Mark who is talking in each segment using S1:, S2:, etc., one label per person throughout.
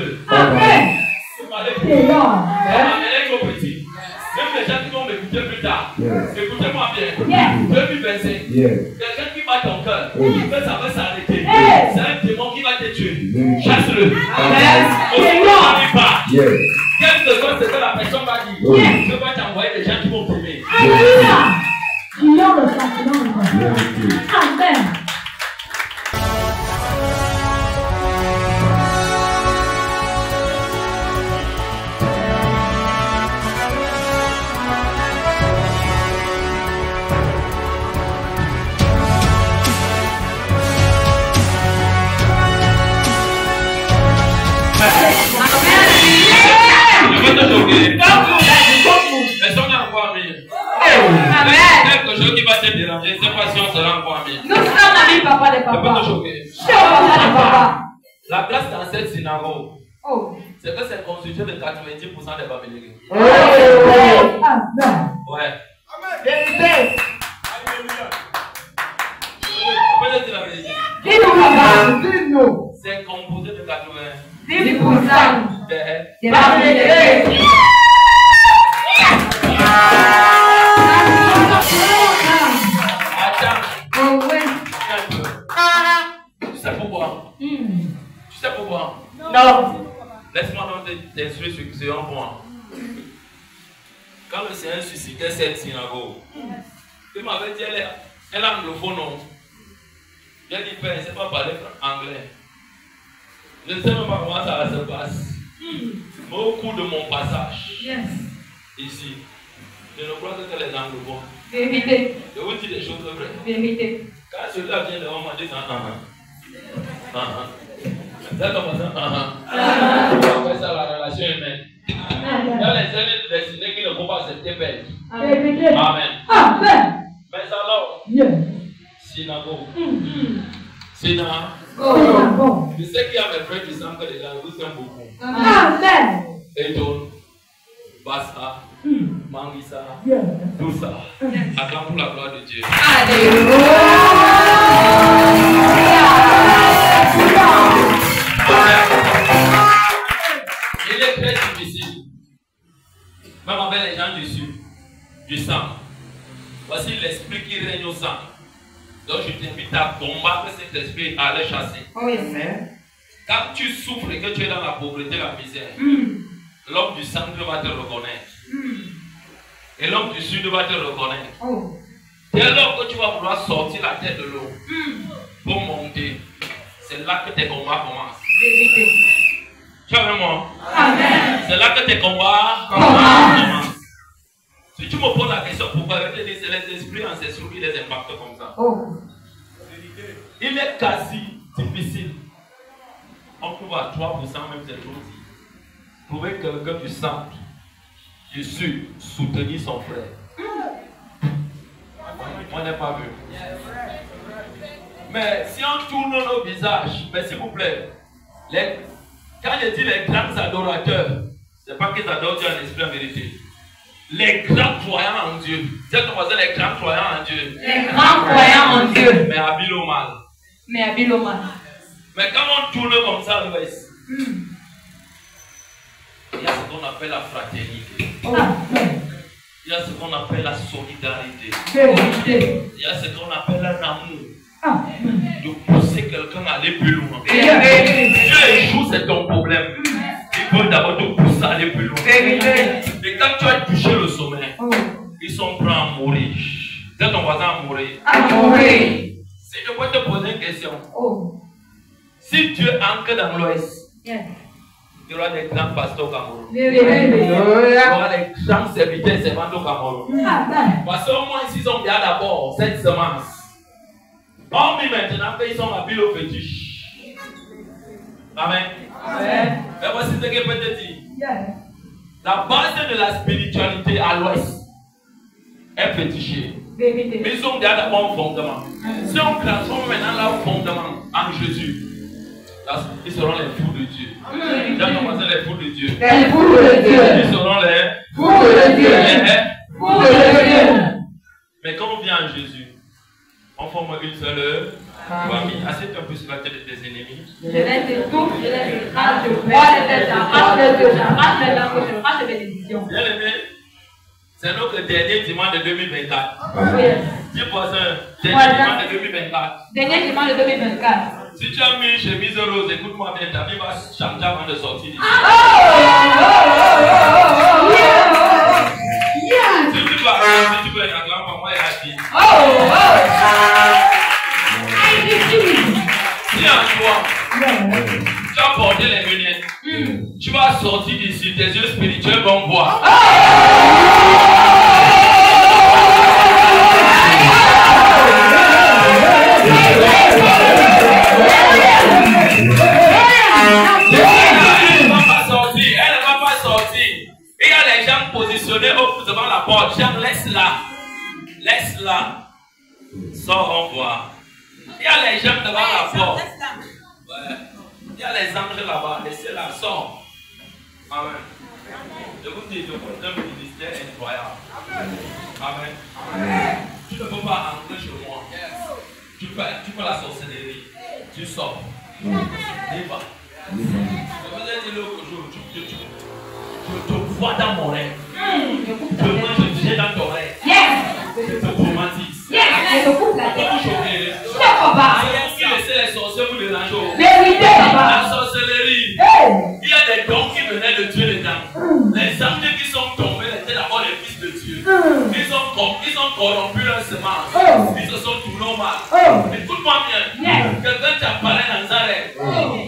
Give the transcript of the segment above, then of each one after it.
S1: Dieu.
S2: Amen.
S1: Même les gens qui vont m'écouter plus tard, écoutez-moi bien.
S2: Yes.
S1: 2025, quelqu'un qui bat ton cœur, ça va s'arrêter.
S2: Yes.
S1: C'est un démon qui va te tuer. Chasse-le.
S2: Amen.
S1: Pas. Quelque chose, c'est que la personne va dire. Je vais t'envoyer des gens qui vont t'aimer.
S2: Alléluia. Prions le sacrement. Amen.
S1: Quelque chose qui va te déranger, c'est pas si on sera encore mieux.
S2: Nous sommes amis, papa de papa.
S1: La place dans cette synagogue,
S2: Oh.
S1: c'est que c'est constitué de 90% des Babyloniens.
S2: Amen.
S1: Ouais.
S2: Vérité.
S1: Peut-être dire la vérité.
S2: Dis-nous, papa. Dis-nous.
S1: C'est composé de 90%.
S2: 10%
S1: des
S2: de la vérité.
S1: Attends. Tu sais pourquoi? Tu sais pourquoi?
S2: Non.
S1: Laisse-moi donc t'instruire sur un point. Quand le Seigneur suscitait cette synagogue, il m'avait dit, elle est anglophone, non? J'ai dit, Père, je ne sais pas parler anglais. Je ne sais même pas comment ça se passe. Mais au cours de mon passage, ici, je ne crois que les anglophones.
S2: Vérité.
S1: Je vous dis des choses vraies.
S2: Vérité.
S1: Quand celui-là vient devant moi, je dis, c'est comme ça, on fait ça la relation humaine. Il y a les années destinés qui ne vont pas accepter perdre.
S2: Vérité.
S1: Amen.
S2: Amen.
S1: Mais alors, synagogue.
S2: Synagogue.
S1: Je sais qu'il y a mes frères qui sentent que les gens vous aiment beaucoup.
S2: Amen.
S1: Eton, Bassa, Mangissa, tout ça. Acclame pour la gloire de Dieu. Il est très difficile. Même avec les gens du sang. Voici l'esprit qui règne au sang. Donc je t'invite à combattre cet esprit, à le chasser. Quand tu souffres et que tu es dans la pauvreté, la misère, l'homme du sang va te reconnaître. Et l'homme du sud va te reconnaître. Dès lors que tu vas vouloir sortir la tête de l'eau pour monter, c'est là que tes combats commencent. Tu es avec moi? Amen. C'est là que tes combats commencent. Si tu me poses la question pourquoi, je vais te dire c'est les esprits ancestraux qui les impactent comme ça. Il est quasi difficile. On trouve à 3% même cette chose. Trouver quelqu'un du centre, du sud, soutenir son frère. On n'est pas vu. Mais si on tourne nos visages, mais s'il vous plaît, quand je dis les grands adorateurs, ce n'est pas qu'ils adorent Dieu en esprit en vérité. Les grands croyants en Dieu. C'est comme ça, les grands croyants en Dieu.
S2: Les grands croyants en Dieu.
S1: Mais habiles au mal. Mais quand on tourne comme ça à l'ouest, il y a ce qu'on appelle la fraternité. Il y a ce qu'on appelle la solidarité. Il y a ce qu'on appelle un amour. De pousser quelqu'un à aller plus loin. Dieu échoue, c'est ton problème. Il faut d'abord te pousser à aller plus loin. Et quand tu as touché le sommet, ils sont prêts à mourir. C'est ton voisin à mourir. Si je peux te poser une question. Si Dieu ancre dans l'Ouest, il y aura des grands pasteurs au Cameroun. Il y aura des grands serviteurs et servantes au Cameroun. Parce qu'au moins ici, ils ont bien d'abord cette semence. On dit maintenant qu'ils sont habiles au fétiche. Amen. Mais voici ce que je peux te dire. La base de la spiritualité à l'Ouest est fétichée. Mais ils ont déjà d'abord un fondement. Si on transforme maintenant leur fondement en Jésus, ils seront les fous de Dieu. J'ai commencé les fous de Dieu. Ils seront les fous de Dieu. Mais quand on vient en Jésus, on forme une seule Amen. Assieds-toi un peu sur la tête de tes ennemis.
S2: Je les étouffe, je les écrase, je vois les têtes, j'arrache les yeux, j'arrache les langues, j'arrache les bénédictions.
S1: Bien aimé, c'est notre dernier dimanche de 2024. Dis voisin, dernier dimanche de 2024.
S2: Dernier dimanche de 2024.
S1: Si tu as mis chemise rose, écoute-moi bien, ta vie va changer avant de sortir. Si tu peux être acclamé, moi, il a dit. Si en toi, tu as porté les lunettes, tu vas sortir d'ici, tes yeux spirituels vont voir. Elle ne va pas sortir. Il y a les gens positionnés devant la porte. Jean, laisse-la. Laisse-la. Sors, on voit. Il y a les gens devant la porte. Ouais. Il y a les anges là-bas. Laissez-la. Sors. Amen. Je vous dis, le problème du ministère est incroyable. Amen. Tu ne peux pas entrer chez moi. Tu fais la sorcellerie. Tu sors. Dis pas. Je vous ai dit l'autre jour, je te vois dans mon rêve. Je viens dans ton rêve. Je te traumatise.
S2: Je te coupe la tête.
S1: Je laissez les sorciers vous déranger. La sorcellerie. Il y a des dons qui venaient de Dieu dedans. Les anges qui sont tombés étaient d'abord les fils de Dieu. Ils ont corrompu leur semence. Ils se sont tournés mal. Écoute-moi bien. Quelqu'un t'apparaît dans un rêve.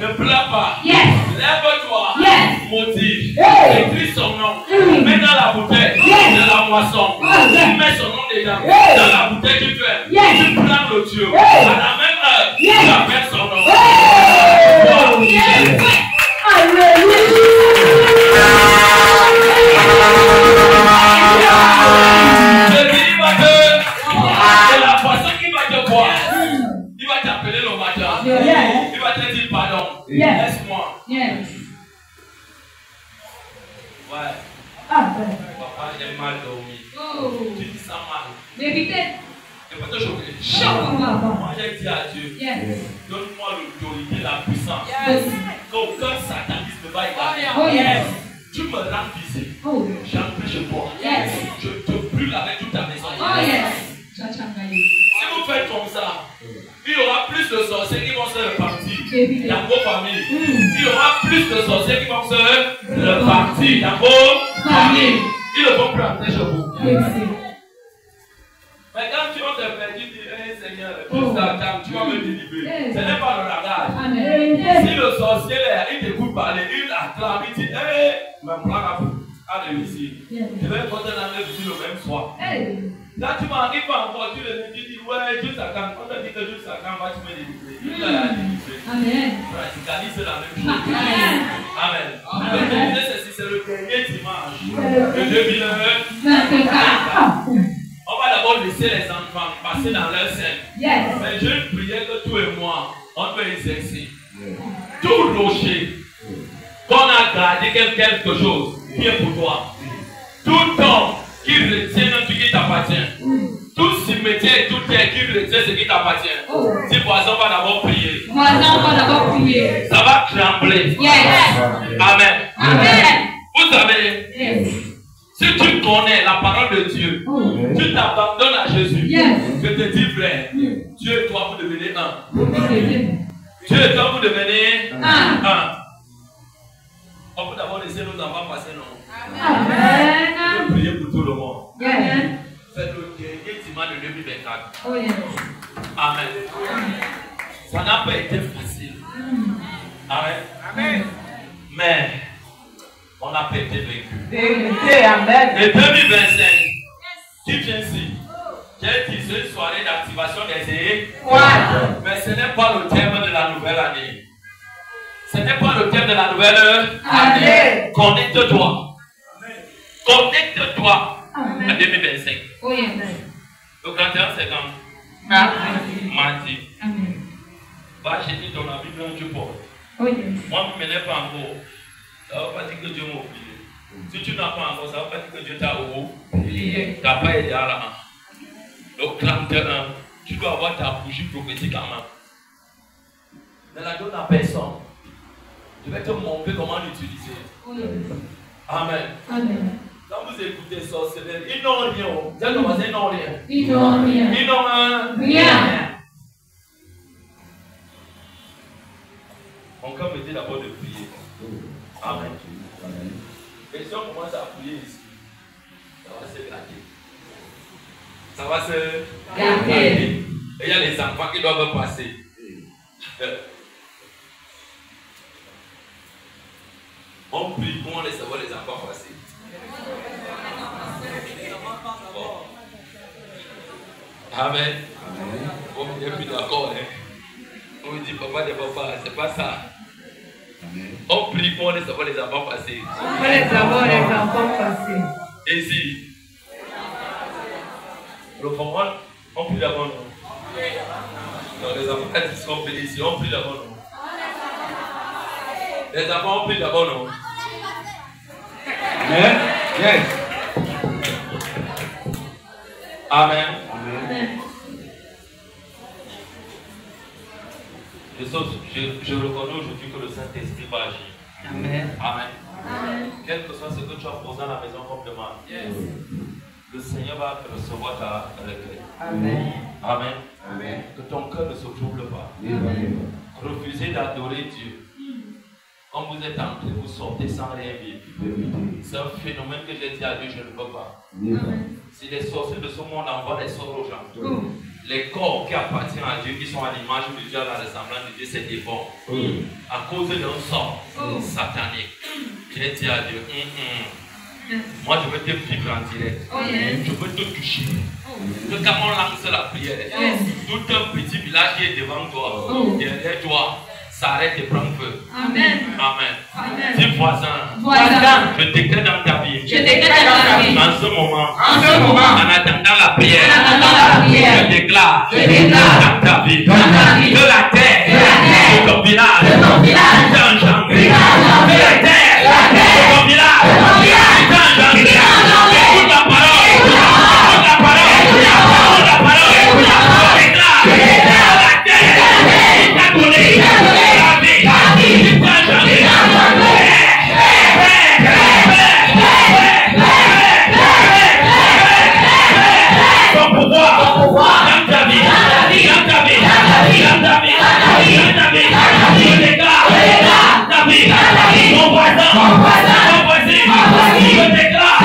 S1: Ne pleure pas. Lève-toi. Maudit. Écris son nom. Mets dans la bouteille de la moisson. Tu mets son nom dedans. Dans la bouteille tu fais. Tu prends le Dieu. À la même heure, tu appelles son nom. C'est la personne qui va te voir. Il va t'appeler le matin. Il va te dire pardon. Laisse-moi. Ouais. Papa, j'ai mal dormi. Tu dis ça mal. Je peux te choquer. Moi, j'ai dit à Dieu, donne-moi l'autorité, la puissance. Qu'aucun satanisme ne va égaler. Tu me rends visite. J'entre chez toi. Je te brûle avec toute ta maison. Si vous faites comme ça, il y aura plus de sorciers qui vont se répartir dans vos familles. Il y aura plus de sorciers qui vont se répartir dans vos familles. Ils ne vont plus entrer chez vous. Mais quand tu vas te faire, tu dis, Seigneur, tu vas me délivrer. Ce n'est pas le langage. Si le sorcier, il t'écoute parler, il acclame, il dit, ma plaque a réussi. Je vais porter la main le même soir. Là, tu m'arrives pas encore, tu dis, ouais, Dieu s'acclame. On te dit que Dieu s'acclame, va tu me délivrer. Il va la délivrer. Amen. Radicalise la même chose. Amen. C'est le dernier dimanche de 2024. On va d'abord laisser les enfants passer dans leur scène. Mais j'ai une prière que toi et moi, on peut exercer. Tout rocher qu'on a gardé quelque chose qui est pour toi. Tout homme qui retient un truc qui t'appartient. Tout cimetière et toute terre qui retient ce qui t'appartient. Si voisin va d'abord prier. Ça va trembler. Amen. Vous savez. Si tu connais la parole de Dieu, tu t'abandonnes à Jésus. Je te dis, frère, Dieu et toi, vous devenez un. Dieu et toi, vous devenez un. On peut d'abord laisser nos enfants passer, non? Amen. Je veux prier pour tout le monde. C'est le dernier dimanche de 2024. Amen. Ça n'a pas été facile. Amen. Mais on n'a pas été vaincu.
S2: Amen.
S1: Et 2025, qui vient ici? J'ai dit c'est une soirée d'activation des étoiles. Mais ce n'est pas le thème de la nouvelle année. Ce n'est pas le thème de la nouvelle année. Connecte-toi. Connecte-toi à 2025. Le 31 septembre. Mardi. Va acheter ton habit blanc du port. Moi, je ne me lève pas encore. Ça ne veut pas dire que Dieu m'a oublié. Si tu n'as pas encore, ça ne veut pas dire que Dieu t'a oublié. Tu n'as pas aidé à la main. Le 31, tu dois avoir ta bougie prophétique en main. Ne la donne à personne. Je vais te montrer comment l'utiliser. Amen.
S2: Amen.
S1: Quand vous écoutez sorcellerie, ils n'ont rien. Vous avez commencé, ils n'ont rien.
S2: Ils n'ont rien.
S1: Ils n'ont
S2: rien.
S1: Mon cœur me dit d'abord de prier. Amen. Et si on commence à prier ici, ça va se gratter. Ça va se gratter. Et il y a les enfants qui doivent passer. On prie pour on laisse savoir les enfants passer. Bon. Amen. On n'est plus d'accord. Hein? On dit papa de papa, c'est pas ça. On prie pour on laisse savoir les enfants passer.
S2: On laisse savoir les enfants passer.
S1: Et ici, le comprendre, on prie d'abord non. Non, les enfants qui sont bénis ici, on prie d'abord non. Les enfants, on prie d'abord non.
S3: Amen. Yes.
S1: Amen.
S2: Amen.
S1: Je reconnais aujourd'hui que le Saint-Esprit va agir.
S2: Amen.
S1: Amen.
S2: Amen.
S1: Quel que soit ce que tu as posé dans la maison comme demande, le Seigneur va recevoir ta requête.
S2: Amen.
S1: Amen.
S3: Amen.
S1: Que ton cœur ne se trouble pas. Refusez d'adorer Dieu. Quand vous êtes entré, vous sortez sans rien vivre. C'est un phénomène que j'ai dit à Dieu, je ne peux pas. Si les sorciers de ce monde envoient les sorts aux gens, les corps qui appartiennent à Dieu, qui sont à l'image de Dieu, à la ressemblance de Dieu, c'est des bons. À cause d'un sort satanique. J'ai dit à Dieu, moi je veux te vivre en direct. Je veux te toucher. Que quand on lance la prière, tout un petit village qui est devant toi, derrière toi, s'arrête et prend feu.
S2: Amen.
S1: Amen.
S2: Amen.
S1: Dis voisin, je déclare dans ta vie.
S2: Je déclare dans ta vie.
S1: En ce moment,
S2: En attendant
S1: la prière, je déclare dans ta vie, de la terre, de ton village, de ton engendré, de la terre, de ton village, de ton engendré, toute la parole, toute la parole, toute la parole, déclare, la terre, il t'a donné, la vie, il t'a engendré, ton pouvoir, dans ta vie, dans ta vie, dans ta vie, je déclare ta vie, mon voisin, je déclare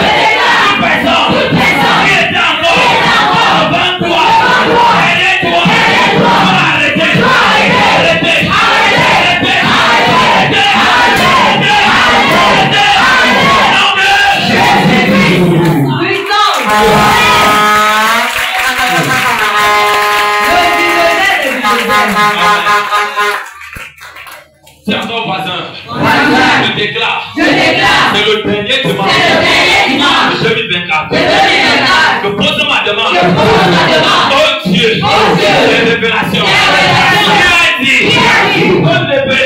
S1: toute personne qui est encore devant toi, aide-toi, arrêtez, c'est encore voisin. Je déclare. C'est le dernier dimanche. 2024. Je pose ma demande. Oh Dieu. Les révélations. Qui a dit. On levé.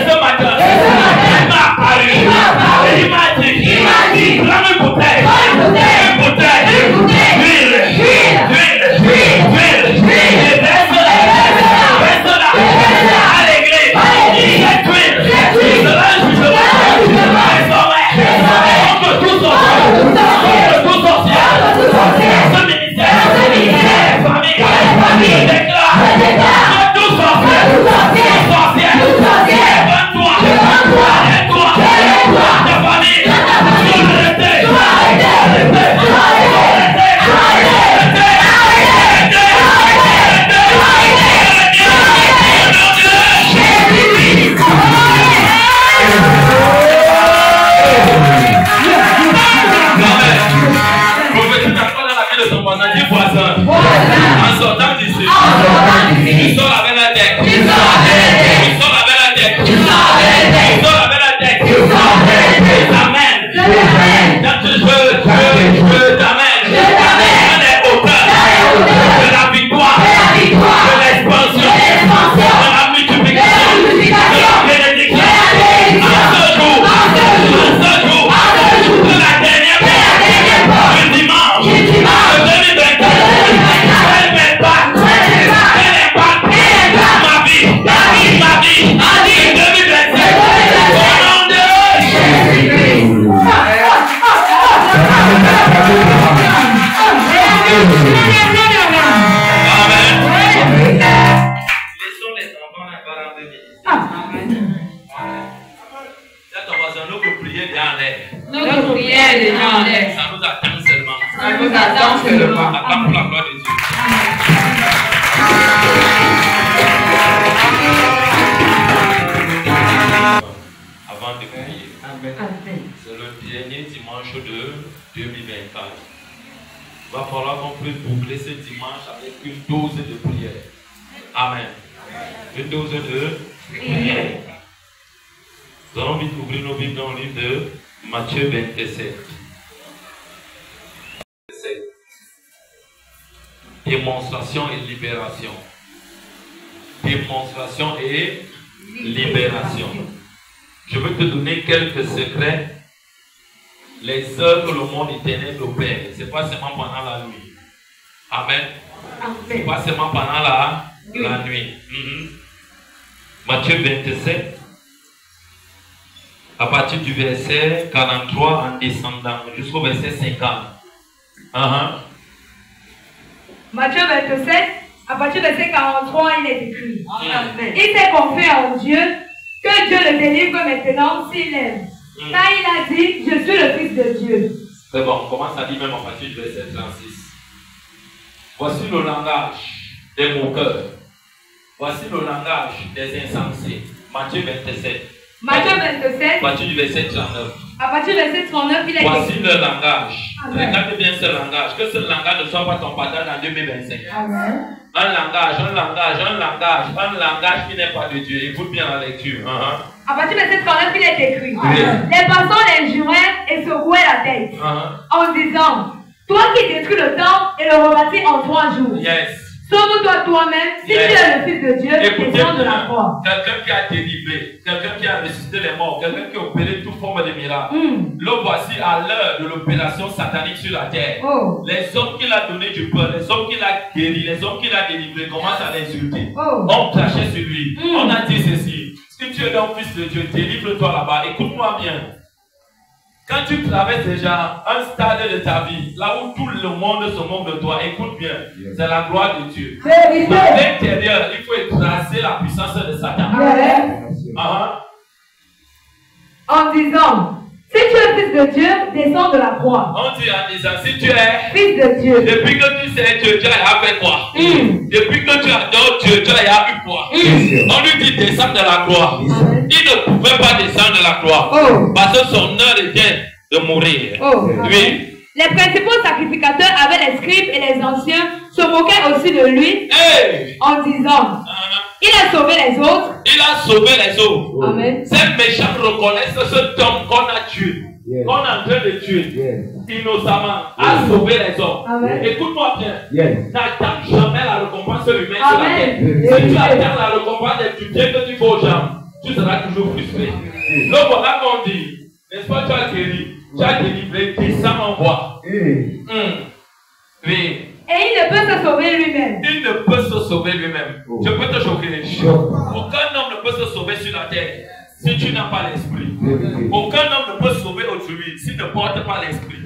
S1: Ce matin. Il m'a apparu. Il m'a dit. Prends une bouteille. Huile. Famille,
S2: Notre prière est déjà en l'air.
S1: Ça nous attend seulement.
S2: Ça nous attend seulement.
S1: Attends pour la gloire de Dieu. Avant de prier, c'est le dernier dimanche de 2024. Il va falloir qu'on puisse boucler ce dimanche avec une dose de prière. Amen. Une dose de prière. Nous allons vite ouvrir nos Bibles dans le livre de Matthieu 27. Démonstration et libération. Démonstration et libération. Je veux te donner quelques secrets. Les heures que le monde éternel opère, ce n'est pas seulement pendant la nuit. Amen. Ce n'est pas seulement pendant la nuit. Matthieu 27, à partir du verset 43 en descendant jusqu'au verset 50.
S3: Matthieu 27, à partir du verset 43, il est écrit. Il s'est confié en Dieu, que Dieu le délivre maintenant s'il aime. Car il a dit, je suis le Fils de Dieu.
S1: C'est bon, on commence à dire même à partir du verset 36. Voici le langage des moqueurs. Voici le langage des insensés. Matthieu 27.
S3: Matthieu 27.
S1: À partir du verset 39.
S3: À partir du verset 39, il est écrit.
S1: Voici le langage.
S3: Amen.
S1: Regarde bien ce langage. Que ce langage ne soit pas ton partage en 2025.
S3: Amen.
S1: Un langage qui n'est pas de Dieu. Écoute bien la lecture.
S3: À partir du verset 39, il est écrit.
S1: Oui.
S3: Les passants l'injurièrent et secouaient la tête. En disant, toi qui détruis le temple et le rebâtis en 3 jours.
S1: Yes.
S3: Sauve-toi toi-même si tu es le Fils de Dieu, descends de la croix.
S1: Quelqu'un qui a délivré, quelqu'un qui a ressuscité les morts, quelqu'un qui a opéré toute forme de miracle. Le voici à l'heure de l'opération satanique sur la terre. Les hommes qu'il a donné du pain, les hommes qu'il a guéri, les hommes qu'il a délivrés commencent à l'insulter. On crachait sur lui. On a dit ceci. Si tu es un fils de Dieu, délivre-toi là-bas. Écoute-moi bien. Quand tu traverses déjà un stade de ta vie, là où tout le monde se moque de toi, écoute bien, c'est la gloire de Dieu. À l'intérieur, il faut écraser la puissance de Satan.
S3: En disant, si tu es Fils de Dieu, descends de la croix.
S1: On dit en disant, si tu es
S3: Fils de Dieu,
S1: depuis que tu sais Dieu, tu as fait quoi? Depuis que tu adores Dieu, tu as eu quoi? On lui dit descendre de la croix. Il ne pouvait pas descendre de la croix. Parce que son heure était de mourir. Oui.
S3: Les principaux sacrificateurs avec les scribes et les anciens se moquaient aussi de lui en disant, il a sauvé les autres.
S1: Il a sauvé les autres.
S3: Amen.
S1: Ces méchants reconnaissent cet homme qu'on a tué, qu'on est en train de tuer, innocemment, a sauvé les hommes. Écoute-moi bien. N'attends jamais la récompense humaine sur la terre. Si tu attends la récompense du bien que tu fais aux gens, tu seras toujours frustré. Donc voilà qu'on dit, n'est-ce pas, tu as guéri, tu as délivré, descends en voie. Oui.
S3: Et il ne peut se sauver lui-même.
S1: Il ne peut se sauver lui-même. Je peux te choquer. Aucun homme ne peut se sauver sur la terre si tu n'as pas l'esprit. Aucun homme ne peut se sauver autrui s'il ne porte pas l'esprit.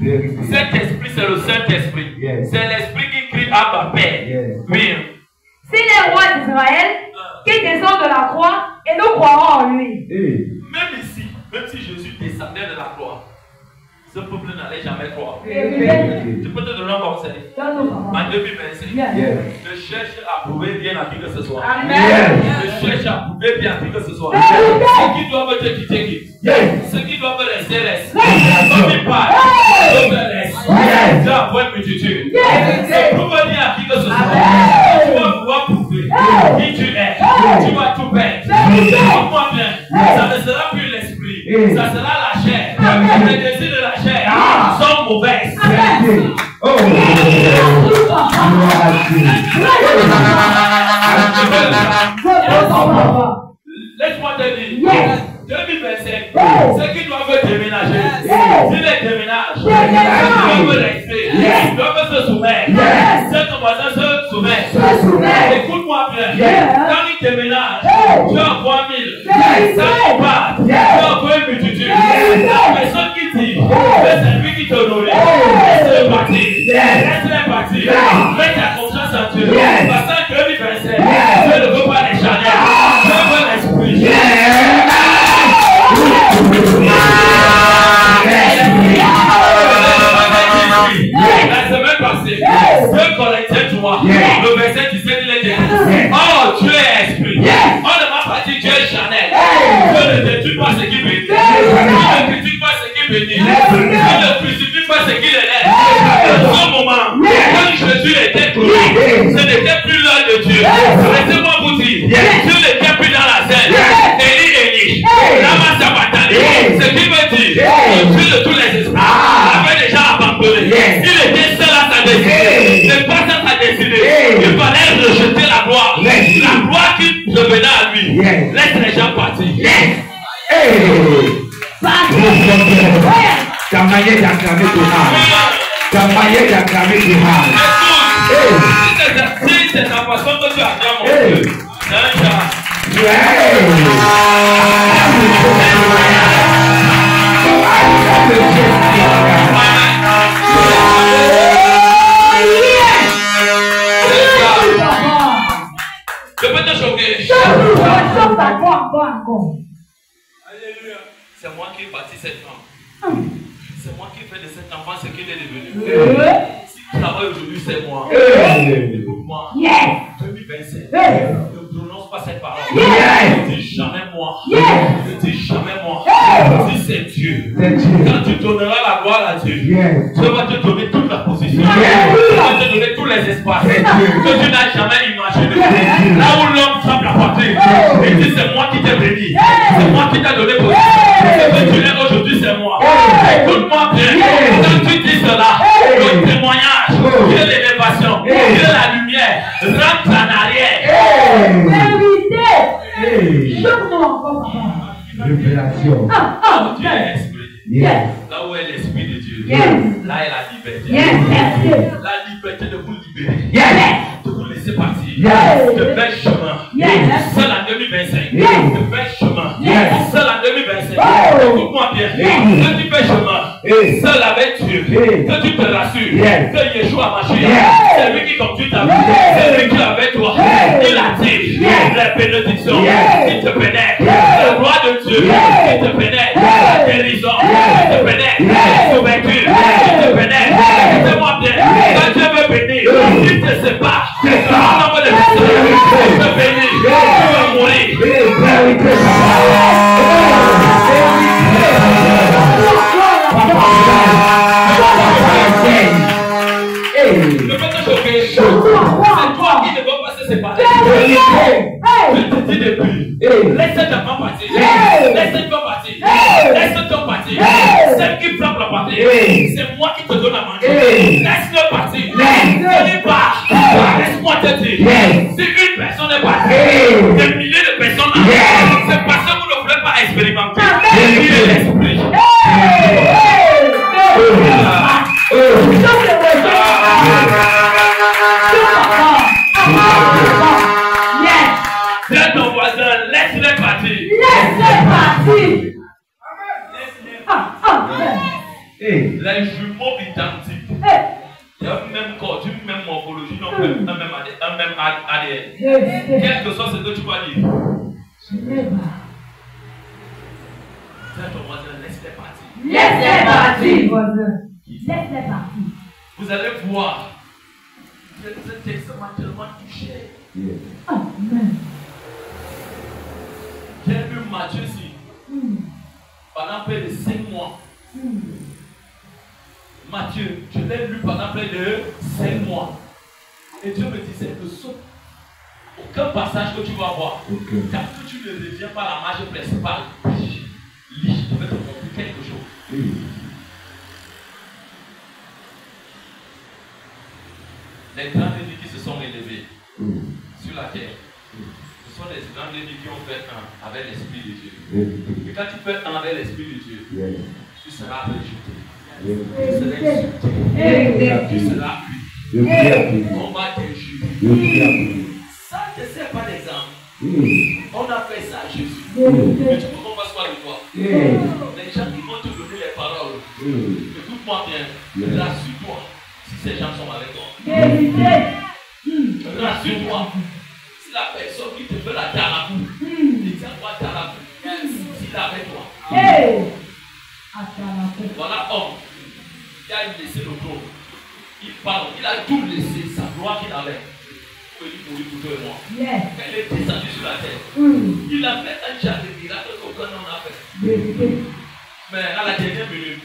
S1: Cet esprit, c'est le Saint-Esprit. C'est l'esprit qui crie à ma paix. Oui.
S3: Si les rois d'Israël qui descendent de la croix et nous croirons en lui.
S1: Même ici, même si Jésus descendait de la croix, ce peuple n'allait jamais croire. Je peux te donner un conseil. En 2025, ne cherche à prouver bien à qui que ce soit. Ne cherche à prouver bien à qui que ce soit. Ceux qui doivent te quitter, quitte. Ceux qui doivent rester, restent. Ceux qui partent, restent. Tu as une multitude. Prouve bien à qui que ce soit. Tu vas pouvoir prouver qui tu es. Tu vas tout perdre. Écoute-moi bien. Ça ne sera plus l'esprit. Ça sera la chair. Les désirs de la chair sont mauvaises. Laisse-moi te dire. 2025, ceux qui doivent déménager, s'ils les déménagent, ceux qui doivent rester, ils doivent se soumettre. Ceux qui doivent se soumettre. Écoute-moi bien. Quand ils déménagent, tu as 3000. Quand ils partent, tu as une multitude. La personne qui dit que c'est lui qui te nourrit, laisse-le partir. Laisse-le partir. Mets ta confiance en Dieu. Parce que 2025, Dieu ne veut pas les charnières. Dieu veut l'esprit.
S4: Ta manière d'acclamer ton âme. Ta manière d'acclamer ton âme.
S1: Si c'est ta façon que tu acclames mon Dieu. Je peux te choquer. C'est moi qui ai bâti cette femme. C'est moi qui fais de cet enfant ce qu'il est devenu. Si tu travailles aujourd'hui, c'est moi. Écoute-moi. 2027. Ne prononce pas cette parole. Ne dis jamais moi. Ne dis jamais moi. Dis c'est Dieu. Quand tu donneras la gloire à Dieu, Dieu va te donner toute la position. Dieu va te donner tous les espaces que tu n'as jamais imaginé. Là où l'homme frappe la poitrine, il dit c'est moi qui t'ai béni. C'est moi qui t'ai donné position. Ce que tu es aujourd'hui, c'est moi. Écoute-moi bien. Quand tu dis cela, le témoignage, Dieu l'élévation, Dieu la lumière, rentre en arrière.
S3: Vérité. Choque-nous encore, papa.
S4: Révélation.
S1: Dieu est l'esprit.
S4: Yes.
S1: Là où est l'esprit de Dieu,
S3: Yes.
S1: là est la liberté.
S3: Yes.
S1: La liberté de vous libérer.
S4: Yes.
S1: De vous laisser partir.
S4: Yes.
S1: De faire chemin.
S3: Yes.
S1: Seul en 2025.
S4: Yes.
S1: De faire chemin.
S4: Yes.
S1: Seul en 2025.
S4: Oh.
S1: Écoute-moi bien.
S4: Yes.
S1: Que tu fais chemin.
S4: Yes.
S1: Seul avec Dieu.
S4: Yes.
S1: Que tu te rassures.
S4: Yes.
S1: Que Yeshua a marché.
S4: Yes.
S1: C'est lui qui conduit ta vie.
S4: Yes.
S1: C'est lui qui est avec toi.
S4: Yes.
S1: Il attire
S4: Yes.
S1: la bénédiction.
S4: Yes.
S1: Il te pénètre.
S4: Yes.
S1: La gloire de Dieu.
S4: Yes.
S1: Il te pénètre.
S4: Yes.
S1: La guérison.
S4: Yes.
S1: Il te pénètre.
S4: Yes.
S1: La couverture. Il te pénètre. Écoutez-moi bien. Quand Dieu veut bénir, il te sépare.
S4: C'est ça.
S1: Dans le nom de Jésus, il te bénit. Tu vas mourir. Je peux te choquer. C'est toi qui ne veux pas se séparer. Je te dis depuis. Laisse cette femme partir. Laisse cette femme partir. Laisse cette femme partir. Celle qui frappe la partie. C'est moi qui te donne à manger. Laisse-le partir. Ne dis pas. Laisse-moi te dire. Si une personne est partie, des milliers de personnes arrivent. C'est parce que vous ne voulez pas expérimenter. L'esprit. Dis à ton voisin, laisse-les partir. Les jumeaux identiques. Il y a un même corps, une même morphologie, non, un même ADN. Quel que soit ce que tu vas dire. Dis à ton voisin, laisse-les partir. Vous allez voir. Ce texte m'a tellement touché. J'ai lu Matthieu ici. Pendant près de 5 mois. Matthieu, je l'ai lu pendant près de 5 mois. Et Dieu me disait ne saute aucun passage que tu vas voir. Car que tu ne reviens pas à la marge principale. Lis, je vais te montrer quelque chose. Les grands ennemis qui se sont élevés sur la terre, ce sont les grands ennemis qui ont fait un avec l'Esprit de Dieu. Et quand tu fais un avec l'Esprit de Dieu, tu seras rejeté. Tu seras insulté. Tu seras pris. On va te juger. Ça, je ne sais pas d'exemple. On a fait ça à Jésus. Mais tu peux pas se voir de toi. Les gens qui vont te donner les paroles. Écoute-moi bien. Rassure-toi si ces gens sont avec toi. Rassure-toi. Si la personne qui te fait la tarabou, il tient quoi tarabou, s'il est avec toi. Voilà homme qui a laissé le trône. Il parle, il a tout laissé, sa gloire qu'il avait. Pour mourir pour toi et moi. Quand il est descendu sur la terre, il a fait un genre de miracle qu'aucun homme n'a fait. Mais à la dernière minute,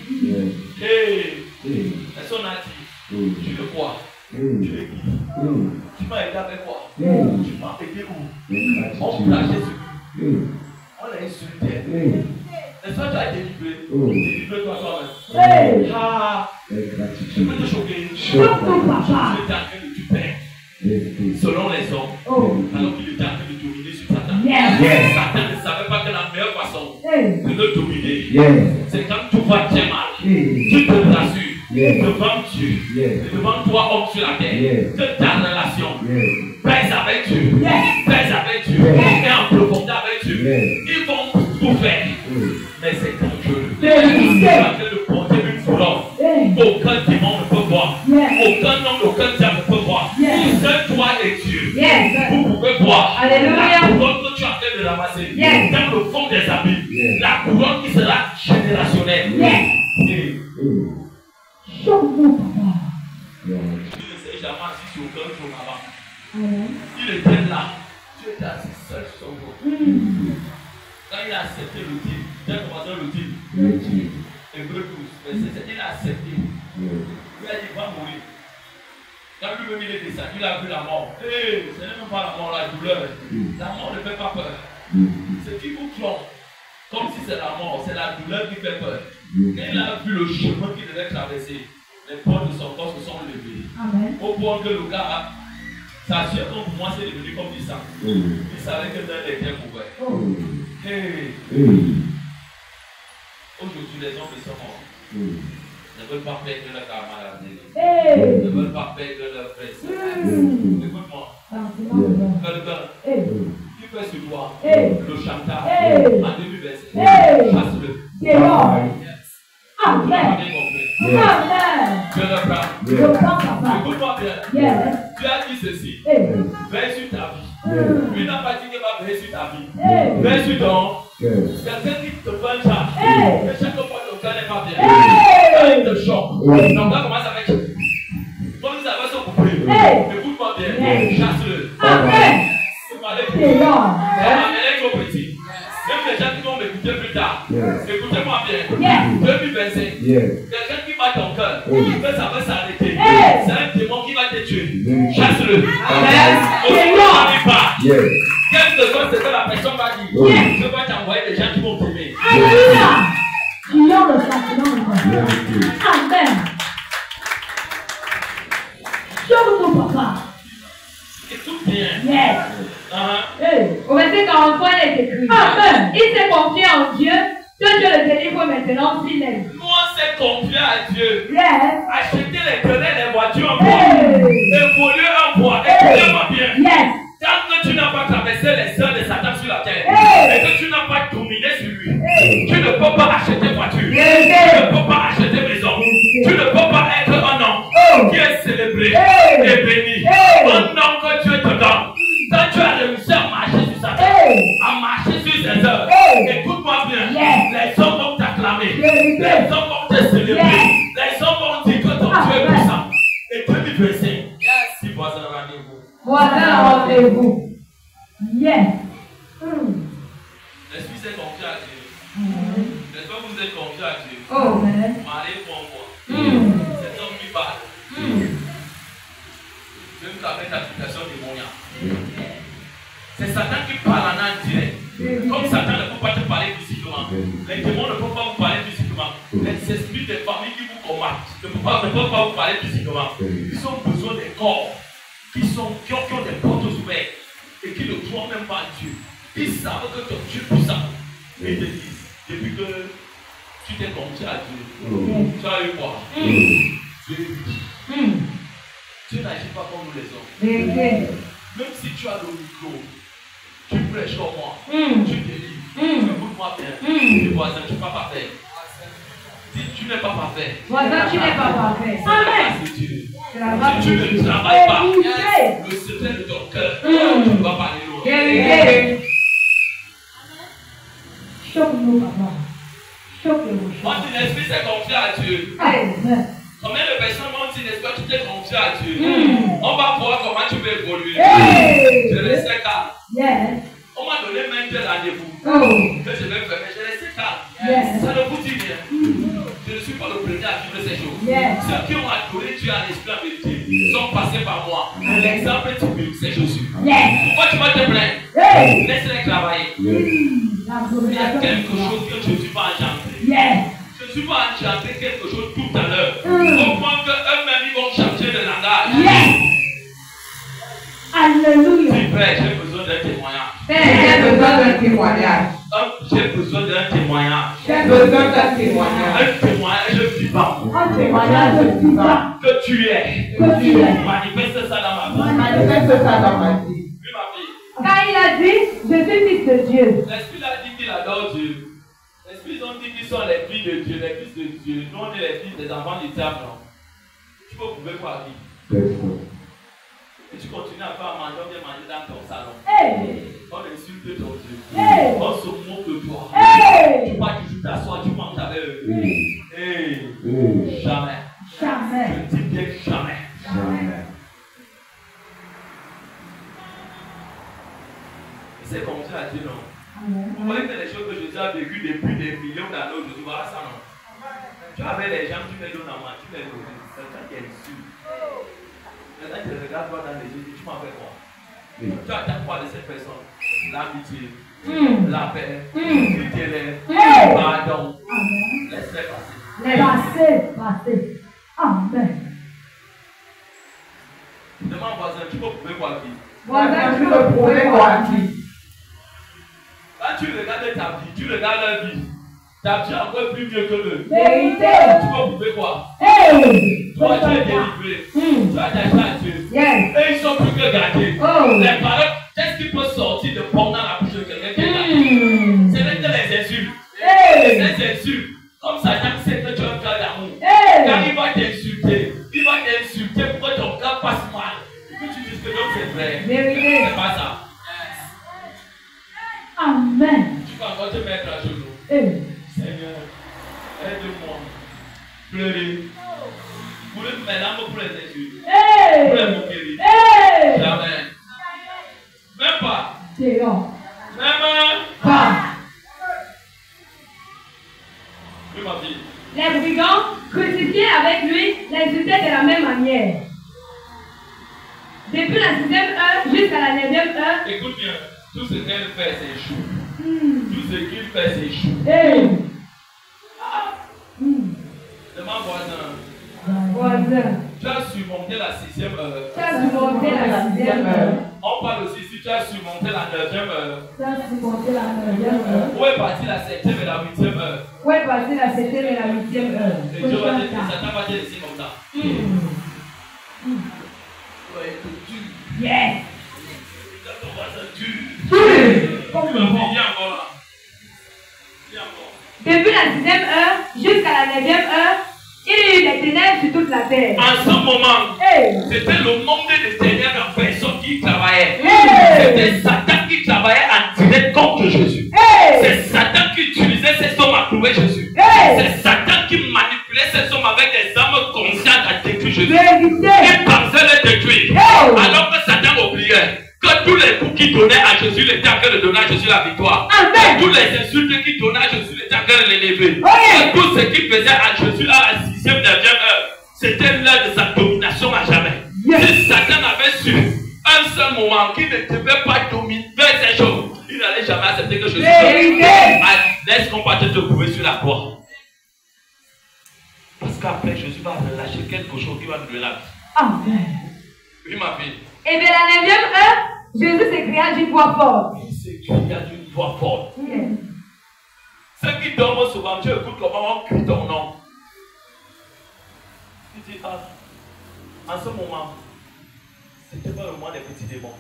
S1: personne n'a dit, tu le crois, tu le guides. Tu m'as aidé avec quoi? Tu m'as aidé où? On l'a Jésus. On l'a insulté. Est-ce que tu as été délivré? Délivre-toi toi-même. Je peux te choquer. Tu étais en train de te perdre. Selon les hommes, alors qu'il était en train de dominer sur Satan. Satan ne savait pas que la meilleure façon de le dominer, C'est quand tout va très mal. Tu te rassures. Devant Dieu, devant toi, homme sur la terre, de ta relation, pèse avec Dieu, pèse avec Dieu, et en profondeur avec Dieu. Ils vont tout faire, mais c'est dangereux. Ils sont en train de porter une fleur. Aucun démon ne peut voir, aucun homme, aucun diable ne peut voir. Seul toi et Dieu, vous pouvez voir la couronne que tu es en train de ramasser dans le fond des habits, la couronne qui sera générationnelle.
S3: Choque-nous, papa.
S1: Il ne s'est jamais assis sur aucun trône avant. Il était là. Tu étais assis seul sur son trône. Quand il a accepté le deal, j'ai commencé le deal. Hébreu 12, verset 7, il a accepté. Il a dit, va mourir. Quand lui-même il est descendu, il a vu la mort. Hey, ce n'est même pas la mort, la douleur. La mort ne fait pas peur. Ce qui vous trompe, comme si c'est la mort, c'est la douleur qui fait peur. Quand il a vu le chemin qu'il devait traverser, les portes de son corps se sont levées. Amen. Au point que le gars, sa chair pour moi, c'est devenu comme du sang. Il savait que l'un était couvert. Hey. Aujourd'hui, les hommes sont morts. Ne veulent pas perdre leur camarade. Ne veulent pas perdre leur frère. Écoute-moi. Quelqu'un qui fait sur toi le chantage en début verset, chasse-le. Amen. Je le prends. Écoute-moi bien. Tu as dit ceci. Veille sur ta vie. Lui n'a pas dit qu'il va veiller sur ta vie. Veille sur ton. Quelqu'un qui te fait un charge. Mais chaque fois que le cœur n'est pas bien. Il te choque. Donc là, commence avec. Comme vous avez son coupé. Écoute-moi bien. Chasse-le. Amen. C'est pas les petits. Amenez vos petits. Même les gens qui vont m'écouter plus tard, écoutez-moi bien. 2025, quelqu'un qui bat ton cœur, ça va s'arrêter. C'est un démon qui va te tuer. Chasse-le. Ne pas. Quel que soit ce que la personne va dire, je vais t'envoyer des gens qui vont t'aimer.
S3: Alléluia. Prions le sacrement. Amen. Sauve-nous, papa.
S1: Écoute bien.
S3: Yes. Au verset 43, il est écrit. Amen. Il s'est confié en Dieu, que Dieu le délivre maintenant s'il aime.
S1: Nous, on s'est confié à Dieu.
S3: Yes.
S1: Acheter les pneus, les voitures en bois. Évoluer en bois. Écoutez-moi bien.
S3: Yes.
S1: Tant que tu n'as pas traversé les heures de Satan sur la terre, et que tu n'as pas dominé sur lui, tu ne peux pas acheter voiture. Tu ne peux pas acheter maison. Tu ne peux pas être un homme qui est célébré et béni. Un homme que Dieu te donne. Quand tu as réussi à marcher sur sa terre, à marcher sur ses heures, écoute-moi bien, les hommes vont t'acclamer, les hommes vont te célébrer, les hommes vont dire que ton Dieu est puissant. Et 2025, si voisin rendez-vous.
S3: Voisin rendez-vous. Yes.
S1: L'esprit s'est confié à Dieu. N'est-ce pas que vous êtes confié à Dieu?
S3: Oh,
S1: Mariez pour moi. Cet homme qui parle. Même qu'avec la situation démoniaque. C'est Satan qui parle en direct. Comme Satan ne peut pas te parler physiquement, les démons ne peuvent pas vous parler physiquement. Les esprits des familles qui vous combattent ne peuvent pas vous parler physiquement. Ils ont besoin des corps qui ont des portes ouvertes et qui ne croient même pas en Dieu. Ils savent que ton Dieu est puissant. Et ils te disent, depuis que tu t'es confié à Dieu, tu as eu quoi? Dieu est dit. Dieu n'agit pas comme nous les hommes. Même si tu as le micro, tu prêches comme moi, tu délivres, écoute-moi bien, tes voisins, tu n'es pas parfait. Si tu n'es pas parfait,
S3: voisin, tu n'es pas parfait.
S1: Amen. Si tu ne travailles pas, le secret de ton cœur, tu ne vas pas aller loin.
S3: Choque-nous, papa. Choque-nous.
S1: Moi, si l'esprit s'est confié à Dieu, combien de personnes vont dire, n'est-ce pas, tu t'es confié à Dieu? On va voir comment tu peux évoluer. Je restais calme. On m'a donné même tel rendez-vous que je vais faire, mais je restais calme. Ça ne vous dit rien. Je ne suis pas le premier à vivre ces choses. Ceux qui ont adoré Dieu à l'esprit en vérité sont passés par moi. L'exemple typique, c'est Jésus. Pourquoi tu vas te plaindre? Laisse-les travailler. Il y a quelque chose que je ne suis pas engendré. Je ne suis pas engendré quelque chose tout à l'heure. Au point qu'eux-mêmes ils vont changer de langage.
S3: Alléluia.
S1: Si frère, j'ai besoin d'un témoignage.
S3: J'ai besoin d'un témoignage.
S1: J'ai besoin d'un témoignage.
S4: J'ai besoin d'un témoignage.
S1: Un témoignage vivant.
S4: Un témoignage vivant.
S1: Que tu es.
S4: Que tu es.
S1: Manifeste ça dans ma vie.
S4: Manifeste ça dans ma vie.
S1: Oui, ma fille.
S3: Quand il a dit, je suis fils de Dieu.
S1: L'Esprit a dit qu'il adore Dieu. L'Esprit ont dit qu'ils sont les filles de Dieu, les fils de Dieu. Nous, on est les fils des enfants du diable, non? Tu peux prouver quoi, vie? Et tu continues à faire manger, on vient manger dans ton salon.
S3: Hey.
S1: On insulte ton Dieu.
S3: Hey.
S1: On se moque de toi.
S3: Hey.
S1: Tu vas toujours t'asseoir, tu manges avec eux. Hey. Jamais.
S3: Jamais.
S1: Je dis bien jamais.
S4: Jamais.
S1: C'est comme ça à Dieu, non? Vous voyez que les choses que Jésus a vécues depuis des millions d'années aujourd'hui, voilà ça, non? Tu avais les gens, tu les donnes à moi, tu les donnes. Quelqu'un qui est sûr. Quelqu'un qui regarde toi dans les yeux, tu m'as fait quoi? Tu attaques quoi de cette personne? L'amitié, la paix, l'intérêt, le pardon. Laisse-les passer.
S3: Passer. Amen.
S1: Demande voisin, tu peux prouver quoi qui?
S3: Voisin,
S4: Tu peux prouver quoi qui?
S1: Quand tu regardes ta vie, tu regardes leur vie. Ta vie est encore plus mieux que eux.
S3: Vérité.
S1: Tu peux prouver quoi?
S3: Hey.
S1: Toi, tu es délivré. Tu as attaché à Dieu.
S3: Yes.
S1: Et ils sont plus que gardés.
S3: Oh.
S1: Les paroles, qu'est-ce qui peut sortir de bon dans la bouche de quelqu'un qui est gardé? Ce n'est que les insultes.
S3: Hey.
S1: Les insultes. Comme Satan sait que tu as un cœur d'amour.
S3: Hey.
S1: Quand il va t'insulter pour que ton cœur passe mal. Que tu dises que non, c'est vrai.
S3: Vérité.
S1: C'est pas ça.
S3: Amen.
S1: Tu peux encore te mettre à genoux.
S3: Hey.
S1: Seigneur, aide-moi. Pleurer. Pour mes larmes, pour les insultes.
S3: Hey.
S1: Pour les moqueries.
S3: Hey.
S1: Jamais. Même pas.
S3: Dehors.
S1: Même
S3: Pas.
S1: Oui, ma fille.
S3: Les brigands, crucifiés avec lui, l'insultaient de la même manière. Depuis la 6e heure jusqu'à la 9e heure.
S1: Écoute bien, tout ce qu'elle fait, c'est chou. Tout ce qu'il fait, c'est chou.
S3: Hey.
S1: Demande voisin.
S3: Voisin.
S1: Tu as surmonté la 6e heure.
S3: Tu as surmonté la 6e heure.
S1: On parle aussi si tu as surmonté la 9e heure.
S3: Tu as surmonté la 9e heure.
S1: Où est partie la 7e et la 8e heure?
S3: Où est passée la 7e et la 8e heure?
S1: Et Dieu va dire que Satan va te laisser comme ça. Ouais, que tu.
S3: Yes.
S1: Ton voisin, tu.
S3: Comme
S1: Tu me dis, viens encore là. Viens encore.
S3: Depuis la 6e heure jusqu'à la 9e heure, il y a eu des ténèbres sur toute la terre.
S1: En ce moment,
S3: Hey.
S1: c'était le monde des ténèbres en personne qui travaillait.
S3: Hey.
S1: C'était Satan qui travaillait en direct contre Jésus.
S3: Hey.
S1: C'est Satan qui utilisait ces hommes à trouver Jésus.
S3: Hey.
S1: C'est Satan qui manipulait ces hommes avec des armes conscientes à détruire Jésus.
S3: Vérité.
S1: Il pensait les détruire.
S3: Hey.
S1: Alors que Satan oubliait que tous les coups qu'il donnait à Jésus, il était en train de donner à Jésus la victoire.
S3: Amen.
S1: Que tous les insultes qu'il donnait à Jésus, il était en train de l'élever.
S3: Oui.
S1: Que tout ce qu'il faisait à Jésus à la 6e, 9e heure, c'était l'heure de sa domination à jamais.
S3: Yes.
S1: Si Satan avait su un seul moment qu'il ne devait pas dominer ces choses, il n'allait jamais accepter que Jésus
S3: Vérité.
S1: laisse qu'on va te trouver sur la croix. Parce qu'après, Jésus va relâcher quelque chose qui va nous donner la vie.
S3: Amen.
S1: Oui, ma fille.
S3: Et bien la 9e heure, Jésus s'écria d'une voix forte.
S1: Il s'écria d'une voix forte.
S3: Yes.
S1: Ceux qui dorment souvent, tu écoutes comment on crie ton nom. Tu dis, ah, en ce moment, c'était pas le moment des petits démons.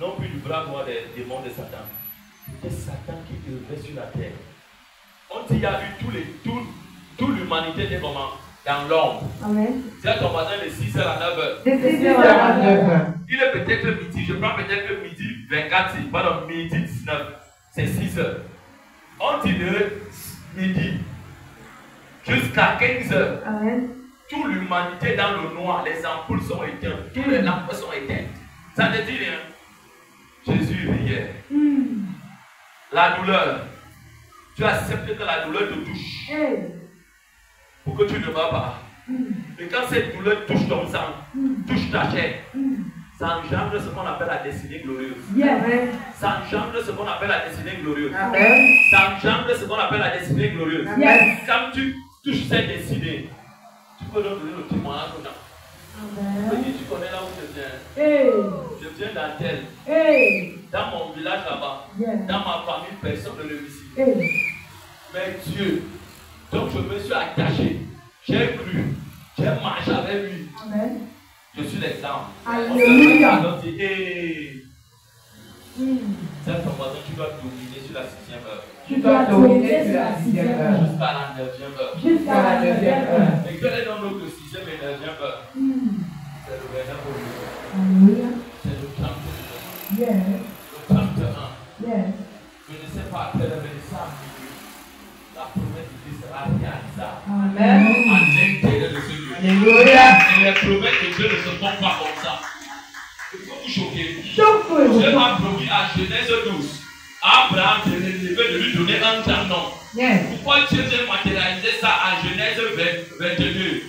S1: Non plus du bras droit des démons de Satan. C'était Satan qui œuvrait sur la terre. On dit, il y a eu toute l'humanité était comment? Dans l'ombre.
S3: Amen.
S1: C'est à ton voisin de 6h à 9h.
S3: De 6h à 9h.
S1: Il est peut-être midi, je prends peut-être midi 24, pardon, midi 19. C'est 6h. On dit de midi jusqu'à 15h.
S3: Amen.
S1: Toute l'humanité dans le noir, les ampoules sont éteintes, toutes les lampes sont éteintes. Ça ne dit rien. Jésus riait. La douleur. Tu acceptes que la douleur te touche.
S3: Hey.
S1: Pour que tu ne vas pas. Et quand cette douleur touche ton sang, touche ta chair, ça engendre ce qu'on appelle la destinée glorieuse.
S3: Yeah.
S1: Ça engendre ce qu'on appelle la destinée glorieuse.
S3: Amen.
S1: Ça engendre ce qu'on appelle la destinée glorieuse.
S3: Yes.
S1: Quand tu touches cette destinée, tu peux leur donner le témoignage aux gens. Tu connais là où je viens? Je viens d'Antel. Dans mon village là-bas, dans ma famille, personne ne le visite. Mais Dieu, donc je me suis attaché. J'ai cru. J'ai marché avec lui. Je suis l'exemple.
S3: Alléluia.
S1: C'est ton voisin, tu dois dominer sur la 6e heure.
S3: Tu dois dominer sur la 6e heure.
S1: Jusqu'à la 9e heure.
S3: Jusqu'à la 9e heure.
S1: Et quel est dans notre 6e et 9e heure? C'est le verset pour nous.
S3: Alléluia.
S1: C'est le 31.
S3: Yes.
S1: Le 31.
S3: Yes.
S1: Je ne sais pas après le 25 minutes, la promesse de Dieu sera réalisable.
S3: Amen.
S1: À l'intérieur de ce lieu.
S3: Alléluia.
S1: Et les promesses de Dieu ne se font pas comme ça. Il faut vous choquer.
S3: Choque-vous.
S1: Dieu m'a promis à Genèse 12 à Abraham de l'élever, de lui donner un grand nom.
S3: Yes.
S1: Pourquoi Dieu vient matérialiser ça à Genèse 22?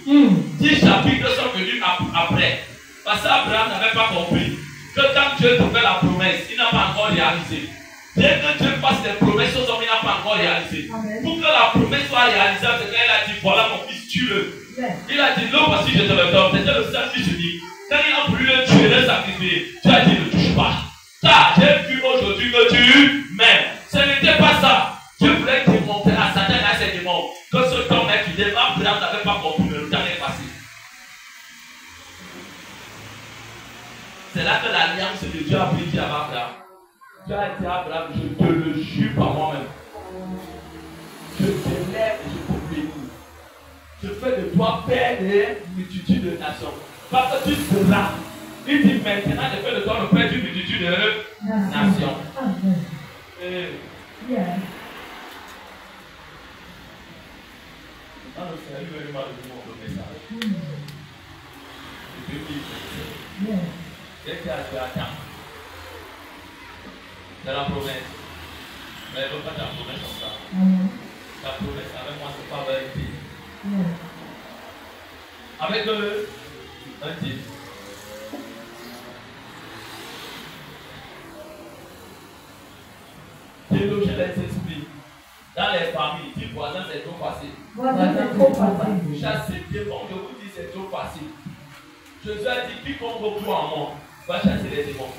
S1: 10 chapitres sont venus après. Parce qu'Abraham n'avait pas compris que quand Dieu te fait la promesse, il n'a pas encore réalisé. Bien que Dieu fasse des promesses aux hommes, il n'a pas encore réalisé.
S3: Amen.
S1: Pour que la promesse soit réalisable, c'est quand il a dit voilà mon fils, tue-le.
S3: Yes.
S1: Il a dit non, voici je te le donne. C'était le sacrifice unique. Quand il a voulu le tuer, le sacrifier, Dieu a dit ne touche pas. Ça, j'ai vu aujourd'hui que tu m'aimes. Ce n'était pas ça. Dieu voulait démontrer à Satan et à ses démons que ce temps est fidèle. Abraham n'avait pas compris, mais le temps est passé. C'est là que l'alliance de Dieu a pris à Abraham. Dieu a dit à Abraham, je te le jure par moi-même. Je t'élève et je te bénis. Je fais de toi père des multitudes de nations. Parce que tu seras. Il dit maintenant, je fais de toi le père d'une multitude de nations.
S3: Yes.
S1: Dans le Seigneur, il veut mal de mon message. Je dis, dès qu'il y a tu attends. C'est la promesse. Mais elle ne veut pas ta promesse comme ça. Ta promesse avec moi, c'est pas vérité. Avec un type. Déloger les esprits dans les familles. Dire voisin, c'est trop facile. Chasser des démons, je vous dis, c'est trop facile. Jésus a dit, quiconque recourt en moi va chasser les démons.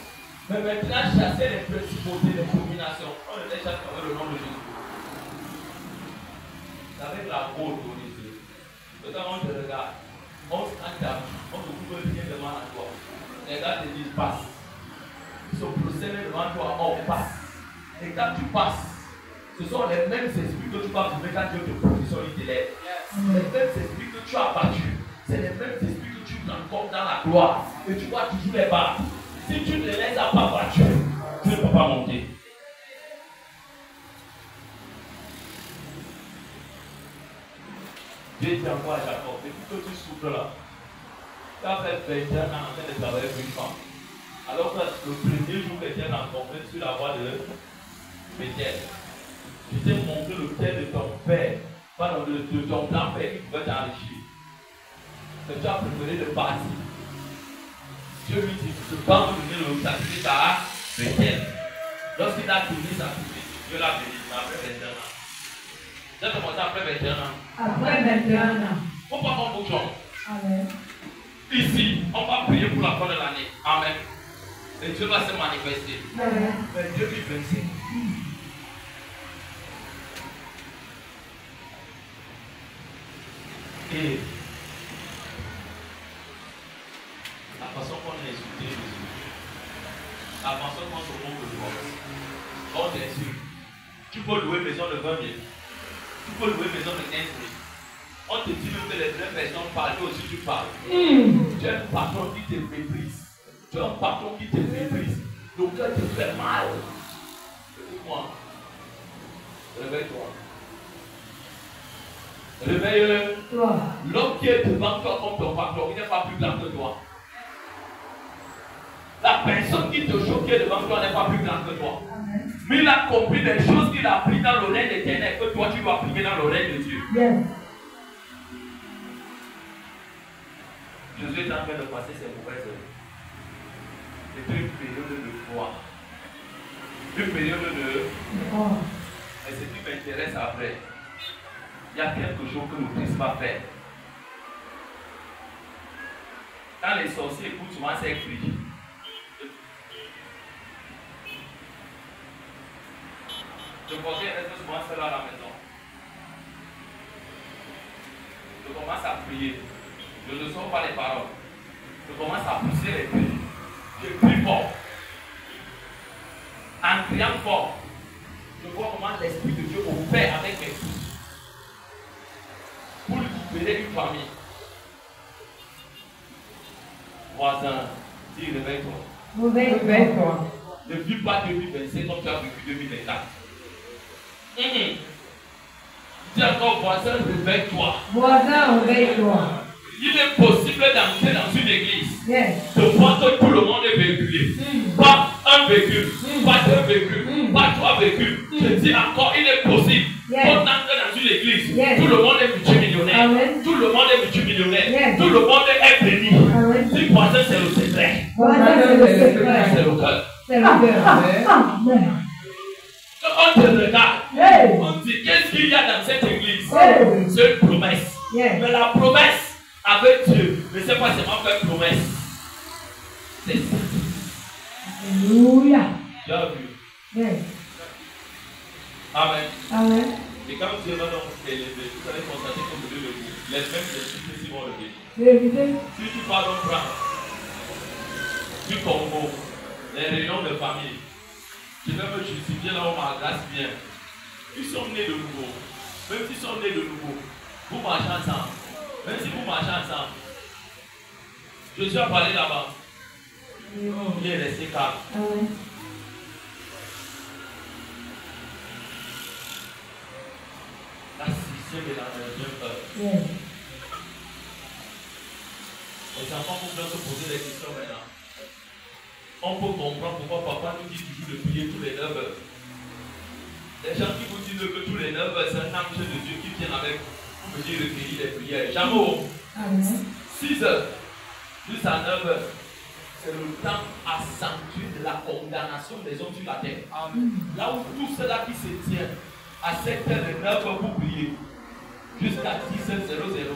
S1: Mais maintenant, chasser les principautés, les dominations, on les chasse avec le nom de Jésus. C'est avec la faute de Dieu. Quand on te regarde, on s'entame, on te couvre rien devant toi. Les gars te disent passe. Ils se procèdent devant toi, on passe. Et quand tu passes, ce sont les mêmes esprits que tu vas trouver quand Dieu te positionne, il t'élève. Les mêmes esprits que tu as battus, c'est les mêmes esprits que tu rencontres dans la gloire. Et tu vois toujours les battre. Si tu ne les as pas battus, tu ne peux pas monter. Dieu dit encore à Jacob, depuis que tu souffres là, tu as fait 21 ans en train de travailler pour une femme. Alors que le premier jour que tu es rencontré sur la voie de Bethel, je t'ai montré le cœur de ton père, pardon, de ton grand-père qui pouvait t'enrichir. Mais tu as préféré de partir. Dieu lui dit, je peux vous donner le sacrifice à Bethel. Lorsqu'il a fini sa sacrifice, Dieu l'a béni après 21 ans. J'ai commencé après 21 ans.
S3: Après 21 ans.
S1: Pourquoi on bouge?
S3: Amen.
S1: Ici, on va prier pour la fin de l'année. Amen. Et Dieu va se manifester.
S3: Amen.
S1: Mais Dieu lui versait. Et la façon qu'on a insulté Jésus, la façon qu'on se montre de toi, on t'insulte. Tu peux louer maison de 20 000. Tu peux louer maison de 15 000. On te dit même que les vraies personnes parlent, toi aussi tu parles. Tu es un patron qui te méprise. Tu es un patron qui te méprise. Donc cœur te fait mal. Écoute-moi. Réveille-toi. Réveille-toi. L'homme qui est devant toi comme ton patron, il n'est pas plus grand que toi. La personne qui te choque qui est devant toi n'est pas plus grande que toi. Mais il a compris les choses qu'il a appris dans l'oreille d'éternel que toi tu dois appliquer dans l'oreille de Dieu.
S3: Yes.
S1: Jésus est en train de passer ses mauvaises heures. C'était une période de foi. Une période de... Et ce qui m'intéresse après, il y a quelque chose que nous ne puissions pas faire. Quand les sorciers écoutent souvent ces cris, je conseille de souvent faire à la maison. Je commence à prier. Je ne sors pas les paroles. Je commence à pousser les cris. Je crie fort. En criant fort, je vois comment l'Esprit de Dieu opère avec mes pouces pour libérer une famille. Voisin, dis réveille-toi.
S3: Réveille-toi.
S1: Ne vis pas 2025 comme tu as vécu 2024. Dis encore, voisin, réveille-toi.
S3: Voisin, réveille-toi.
S1: Il est possible d'entrer dans une église,
S3: Yes.
S1: de voir que tout le monde est véhiculé. Pas un véhicule, pas deux véhicules, pas trois véhicules. Je dis encore, il est possible qu'on entre dans une église. Tout le monde est multimillionnaire.
S3: Amen.
S1: Tout le monde est multimillionnaire.
S3: Yes.
S1: Tout le monde est béni.
S3: Amen.
S1: Si voisin, c'est le secret.
S3: Voisin, c'est le secret.
S1: C'est le cœur.
S3: C'est le cœur. Amen.
S1: Quand on te regarde,
S3: Hey.
S1: on dit qu'est-ce qu'il y a dans cette église?
S3: Hey.
S1: C'est une promesse.
S3: Yes.
S1: Mais la promesse avec Dieu ne c'est pas seulement faire une promesse. C'est ça.
S3: Alléluia.
S1: Tu as vu?
S3: Yes.
S1: Amen.
S3: Amen.
S1: Et quand Dieu va donc élever, vous allez constater que vous devez lever. Les mêmes esprits qui vont lever.
S3: Vérité.
S1: Si tu pars donc prendre du Congo, les réunions de famille, je vais me justifier là où ma grâce vient. Ils sont nés de nouveau. Même s'ils sont nés de nouveau, vous marchez ensemble. Même si vous marchez ensemble. Je suis à parler là-bas. Il est resté calme.
S3: Amen.
S1: La sixième est dans la deuxième heure.
S3: Yes.
S1: Les enfants vont bien se poser des questions maintenant. On peut comprendre pourquoi papa nous dit toujours de prier tous les 9 heures. Les gens qui vous disent que tous les 9 heures, c'est un ange de Dieu qui vient avec vous pour venir recueillir les prières. Jamais.
S3: Amen.
S1: 6 heures jusqu'à 9 heures, c'est le temps accentué de la condamnation des hommes sur la terre. Là où tout cela qui se tient à 7 heures et 9 heures pour prier, jusqu'à 10h00,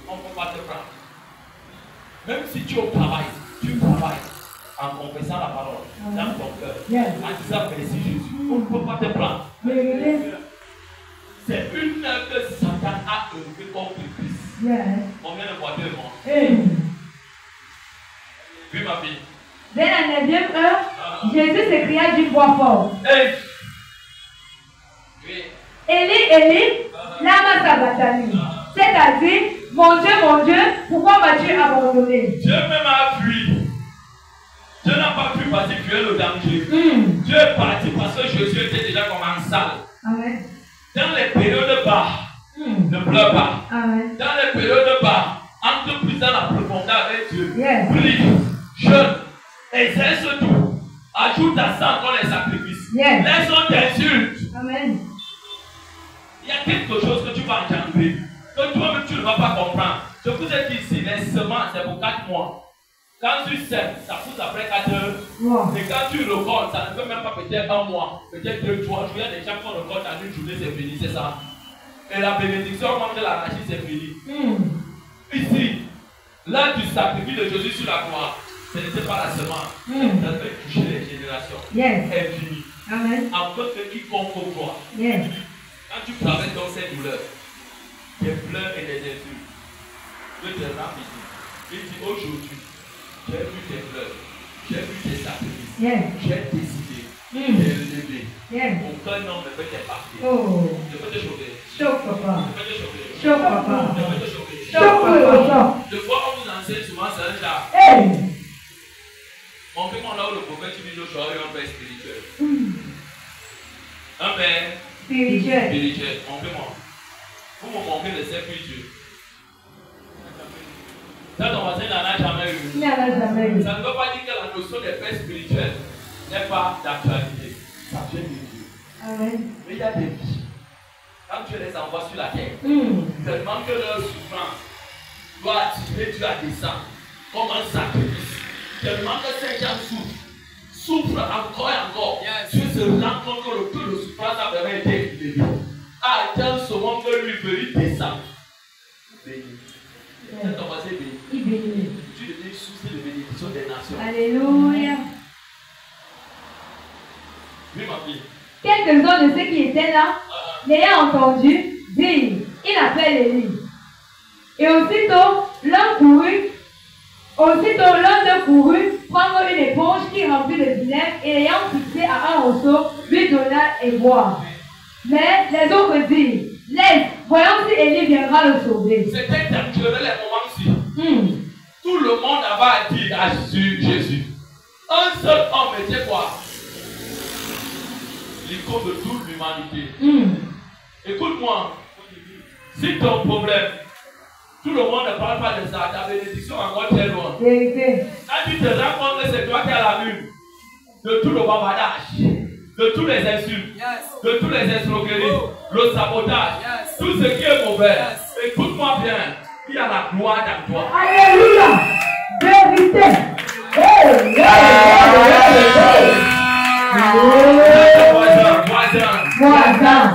S1: on ne peut pas te prendre. Même si tu es au travail, tu travailles en confessant la parole dans ton cœur, en disant merci Jésus, on ne peut pas te prendre. C'est une heure que Satan a œuvré contre Christ. Combien de fois 2 mois? Oui, ma fille.
S3: Dès la 9e heure, Jésus s'écria d'une voix forte.
S1: Oui.
S3: Élie, Élie, lama sabachthani. C'est-à-dire, mon Dieu, pourquoi m'as-tu abandonné?
S1: Dieu même a fui. Dieu n'a pas pu parce qu'il fuyait le danger. Dieu est parti parce que Jésus était déjà comme en salle.
S3: Amen.
S1: Dans les périodes bas, ne pleure pas.
S3: Amen.
S1: Dans les périodes bas, entre plus dans la profondeur avec Dieu.
S3: Yes.
S1: Prie, jeûne, exerce tout. Ajoute à ça encore les sacrifices.
S3: Yes.
S1: Laisse-on t'insulte.
S3: Amen.
S1: Il y a quelque chose que tu vas engendrer, que toi-même tu ne vas pas comprendre. Je vous ai dit ici, les semences, c'est pour 4 mois. Quand tu sèmes, ça pousse après 4 heures.
S3: Wow.
S1: Et quand tu récoltes, ça ne peut même pas peut-être 1 mois, peut-être 2, 3 jours. Il y a des gens qui récoltent en une journée, c'est fini, c'est ça. Et la bénédiction, manger l'arachide, c'est fini. Ici, là du sacrifice de Jésus sur la croix, ce n'était pas la semence. Ça devait toucher les générations.
S3: Yes.
S1: Infinies.
S3: Amen.
S1: Afin que quiconque voit.
S3: Yes.
S1: Quand tu traverses dans ces douleurs, des pleurs et des insultes, Dieu te rend ici. Il dit aujourd'hui, j'ai vu tes pleurs, j'ai vu tes sacrifices, j'ai décidé de lever. Aucun homme ne peut t'épargner.
S3: Oh.
S1: Je peux te chauffer.
S3: Choc, papa.
S1: Je peux te chauffer.
S3: Choc, papa.
S1: Je peux te chauffer.
S3: Choc, papa.
S1: De quoi on vous enseigne souvent, c'est un genre.
S3: Hey.
S1: On fait mon là où le prophète dit Joshua est un père spirituel. Un père spirituel. Montrez-moi. Vous me montrez le service Dieu. Ça, ton voisin n'en a jamais eu.
S3: Il n'en a jamais eu.
S1: Ça ne veut pas dire que la notion des pères spirituels n'est pas d'actualité. Ça vient de Dieu.
S3: Amen.
S1: Mais il y a des vies. Quand tu les envoies sur la terre, tellement que leur souffrance doit attirer Dieu à descendre comme un sacrifice. Tellement que ces gens souffrent encore et encore. Dieu se rend compte que le peu de souffrance a vraiment été élevé. À atteindre ce moment que lui veut descendre. C'est ton voisin béni.
S3: Il bénit.
S1: Tu deviens source de bénédiction des nations.
S3: Alléluia.
S1: Oui, ma fille.
S3: Quelques-uns de ceux qui étaient là, l'ayant entendu, dirent, il appelle Élie. Et aussitôt, l'un d'eux courut prendre une éponge qui remplit de vinaigre et l'ayant fixée à un roseau, lui donna et boire. Mais les autres dirent, laisse, voyons si Élie viendra le sauver.
S1: C'était temporel les moments-ci. Tout le monde avait dit à Jésus. Un seul homme était quoi? L'icône de toute l'humanité. Écoute-moi, si ton problème, tout le monde ne parle pas de ça, ta bénédiction est encore très loin. Quand tu te rends compte que c'est toi qui as la lune de tout le bavardage, de tous les insultes, de tous les escroqueries, le sabotage, tout ce qui est mauvais, écoute-moi bien, il y a la gloire dans toi.
S3: Alléluia! Vérité! Voisin.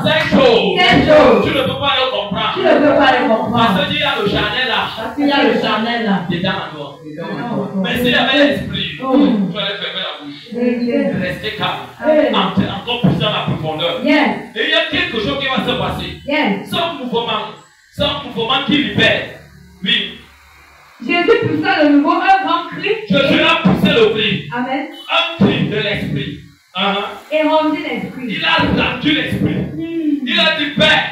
S1: Cinq choses. Tu ne peux pas le comprendre. Parce qu'il y a le charnel là. Dedans à toi. Mais s'il y avait l'esprit, tu allais fermer la bouche. Rester calme. Encore plus dans la profondeur. Et il y a quelque chose qui va se passer. Sans mouvement qui libère. Oui.
S3: Jésus poussa de nouveau un grand cri.
S1: Jésus a poussé le cri.
S3: Amen.
S1: Un cri de l'esprit.
S3: Et rendit l'esprit.
S1: Il a rendu l'esprit. Il a dit, Père,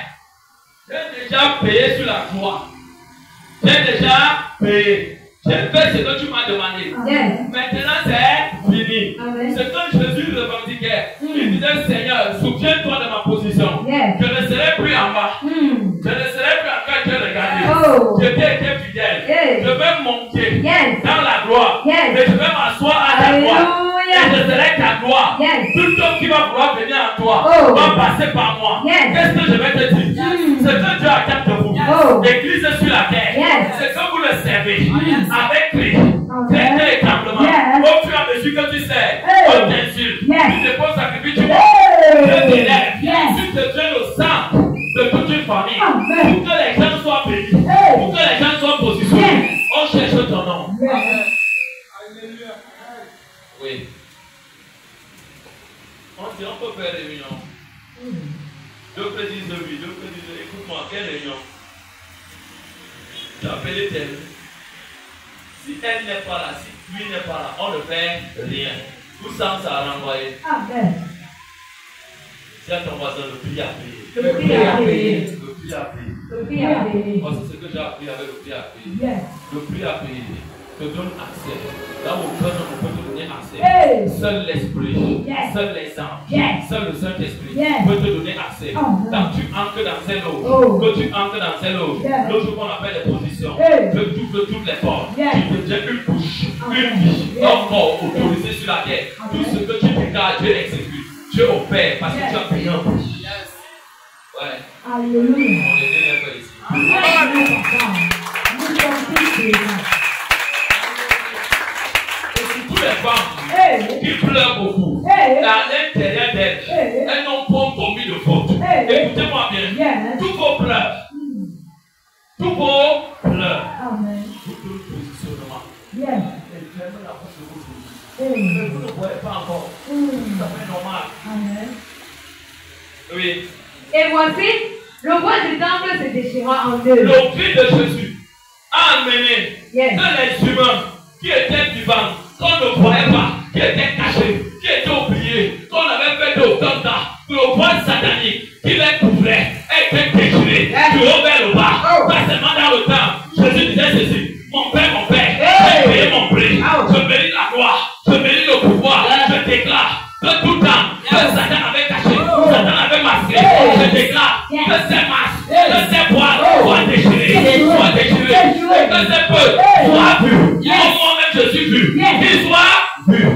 S1: j'ai déjà payé sur la croix. J'ai déjà payé. J'ai fait ce que tu m'as demandé. Maintenant, c'est fini. Ce que Jésus revendiquait. Il disait, Seigneur, souviens-toi de ma position. Je ne serai plus en bas. Je ne serai plus en train de regarder. Je t'ai été fidèle. Je vais monter dans la gloire. Mais je vais m'asseoir à ta gloire. Et je serai ta gloire. Tout homme qui va vouloir venir à toi va passer par moi. Qu'est-ce que je vais te dire? Ce que Dieu attend de vous. L'église sur la terre. C'est que vous le servez. Avec Christ. Véritablement. Au fur et à mesure que tu sais, on t'insulte. Tu te poses sacrifice, tu vois. Je t'élève. Tu te donnes au sang de toute une famille. Pour que les gens soient bénis. Pour que les gens soient positionnés. On cherche ton nom. Oui. On dit on peut faire réunion. D'autres disent oui, d'autres disent écoute-moi, quelle réunion? Tu as appelé tel. Si elle n'est pas là, si lui n'est pas là, on ne fait rien. Tout ça, ça a renvoyé.
S3: Amen.
S1: Si à ton voisin, le prix à payer.
S3: Le prix à payer.
S1: Le prix à payer.
S3: Le prix à payer.
S1: Parce que c'est ce que j'ai appris avec le prix à payer.
S3: Yes.
S1: Le prix à payer te donne accès. Là où aucun homme ne peut te donner accès.
S3: Hey.
S1: Seul l'esprit, seul les anges, seul le Saint-Esprit peut te donner accès. Quand tu entres dans ces loges, que tu entres dans ces loges, loges qu'on appelle les positions, que tu ouvres toutes les portes, tu deviens une bouche, une vie, un corps autorisé sur la terre. Tout ce que tu déclares, Dieu exécute. Dieu opère parce que tu as payé un prix. Ouais.
S3: Alléluia.
S1: On est bien un peu ici.
S3: Amen.
S1: Toutes les femmes qui pleurent beaucoup, à l'intérieur d'elles, elles n'ont pas commis de faute. Écoutez-moi bien, tous vos pleurs, tous vos pleurs, vous donnez le positionnement. Et fermez la bouche de vos yeux. Mais vous ne voyez pas encore. Ça fait normal. Oui.
S3: Et voici, le voile du temple se déchira en deux.
S1: Le cri de Jésus a amené que les humains qui étaient vivants, qu'on ne voyait pas, qui étaient cachés, qui étaient oubliés, qu'on avait fait de autant temps, le voile satanique qui les couvrait, était déchiré, du haut vers le bas, pas seulement dans le temps. Jésus disait ceci, mon Père, j'ai payé mon prix, je mérite la gloire, je mérite le pouvoir, je déclare que tout temps, que Satan avait caché, Satan avait masqué, je déclare que ces masques, que ces voiles soient déchirés, que ces peu soient vus, comme moi-même je suis vu, qu'ils soient vus.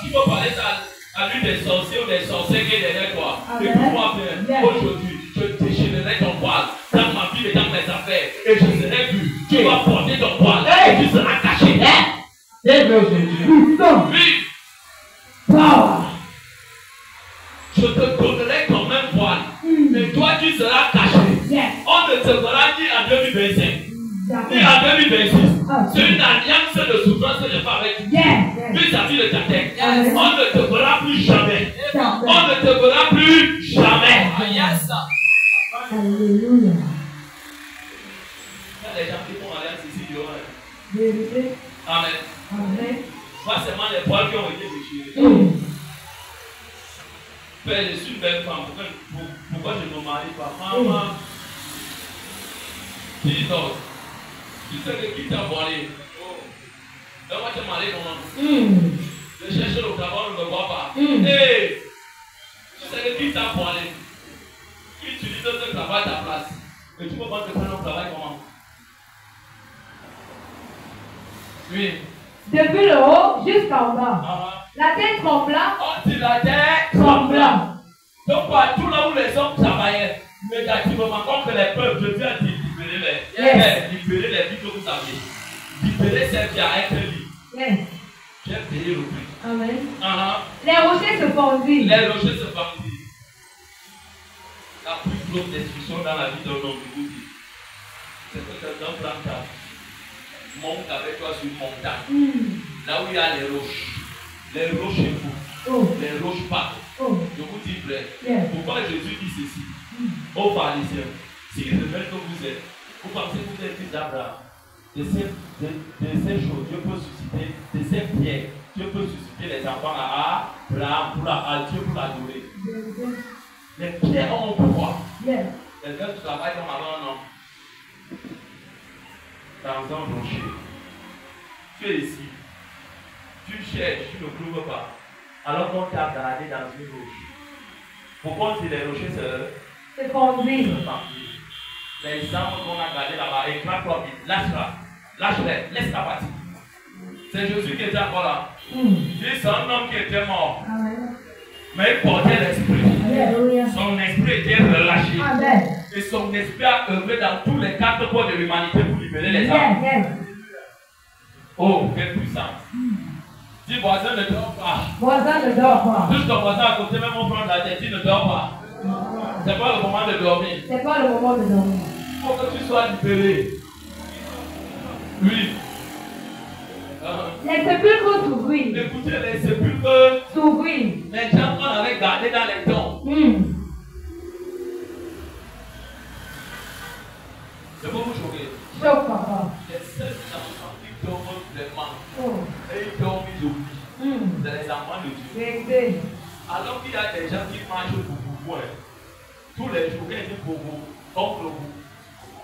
S1: Tu peux parler ça à l'une des sorciers ou des sorciers qui est derrière toi. Écoute-moi bien, aujourd'hui, je déchirerai ton voile dans ma vie et dans mes affaires, et je serai vu. Tu vas porter ton voile et tu seras caché. Oui. Je te donnerai ton même voile, mais toi tu seras caché. On ne te verra ni en 2025, ni en 2026. C'est une alliance de souffrance que je fais avec vis-à-vis de ta tête. On ne te verra plus jamais. On ne te verra plus jamais.
S3: Alléluia.
S1: Il y a des gens qui font alliance ici, il y aura.
S3: Vérité.
S1: Amen.
S3: Amen.
S1: Pas seulement les poils qui ont été déchirés. Père, je suis une belle femme. Pourquoi je ne me marie pas? Maman. Dis donc. Tu sais que qui t'a voilé? Donne-moi te marier comment? Je cherche le travail, on ne me voit pas. Hey! Tu sais que qui t'a voilé? Qui utilise ce travail à ta place? Et tu peux pas te prendre un travail comment? Oui.
S3: Depuis le haut jusqu'en bas. La tête trembla.
S1: On dit la tête trembla. Donc partout là où les hommes travaillaient, négativement, comme les peuples, je viens de libérer libérer les vies que vous avez. Libérer celles qui a été liées. J'ai payé le prix.
S3: Amen. Les rochers se fondirent.
S1: Les rochers se fondirent. La plus grosse destruction dans la vie d'un homme, je vous dis, c'est que quelqu'un prend ta monte avec toi sur une montagne. Là où il y a les roches écoutes, les roches partent. Je vous dis vrai. Pourquoi Jésus dit ceci? Aux pharisiens, s'il révèle que vous êtes, vous pensez que vous êtes fils d'Abraham. De ces choses, Dieu peut susciter, de ces pierres, Dieu peut susciter les enfants à Abraham, à Dieu pour l'adorer. Les pierres ont un pouvoir. Quelqu'un qui travaille comme avant, non? Dans un rocher. Tu es ici. Tu cherches, tu ne trouves pas. Alors qu'on t'a gardé dans une roche. Pourquoi on dit les rochers
S3: se fondirent?
S1: Les arbres qu'on a gardés là-bas, éclate-toi vite, lâche-les, laisse-la partir. C'est Jésus qui était encore là. C'est un homme qui était mort. Mais il portait l'esprit. Son esprit était relâché. Et son esprit a œuvré dans tous les quatre coins de l'humanité pour libérer les âmes. Oh, quelle puissance. Dis voisin ne dort pas.
S3: Voisin ne dort pas.
S1: Juste ton voisin à côté, même on prend la tête, il ne dort pas. C'est pas le moment de dormir.
S3: C'est pas le moment de dormir.
S1: Il faut que tu sois libéré. Oui.
S3: Les sépulcres s'ouvrirent.
S1: Écoutez, les sépulcres
S3: s'ouvrirent.
S1: Les gens qu'on avait gardés dans les tombes. C'est pour vous choquer.
S3: Choque, papa.
S1: Les seuls enfants qui dorment vraiment. Et ils dorment, ils oublient. C'est les enfants de Dieu. Alors qu'il y a des gens qui marchent pour vous. Tous les jours, ils disent pour vous, oncle vous.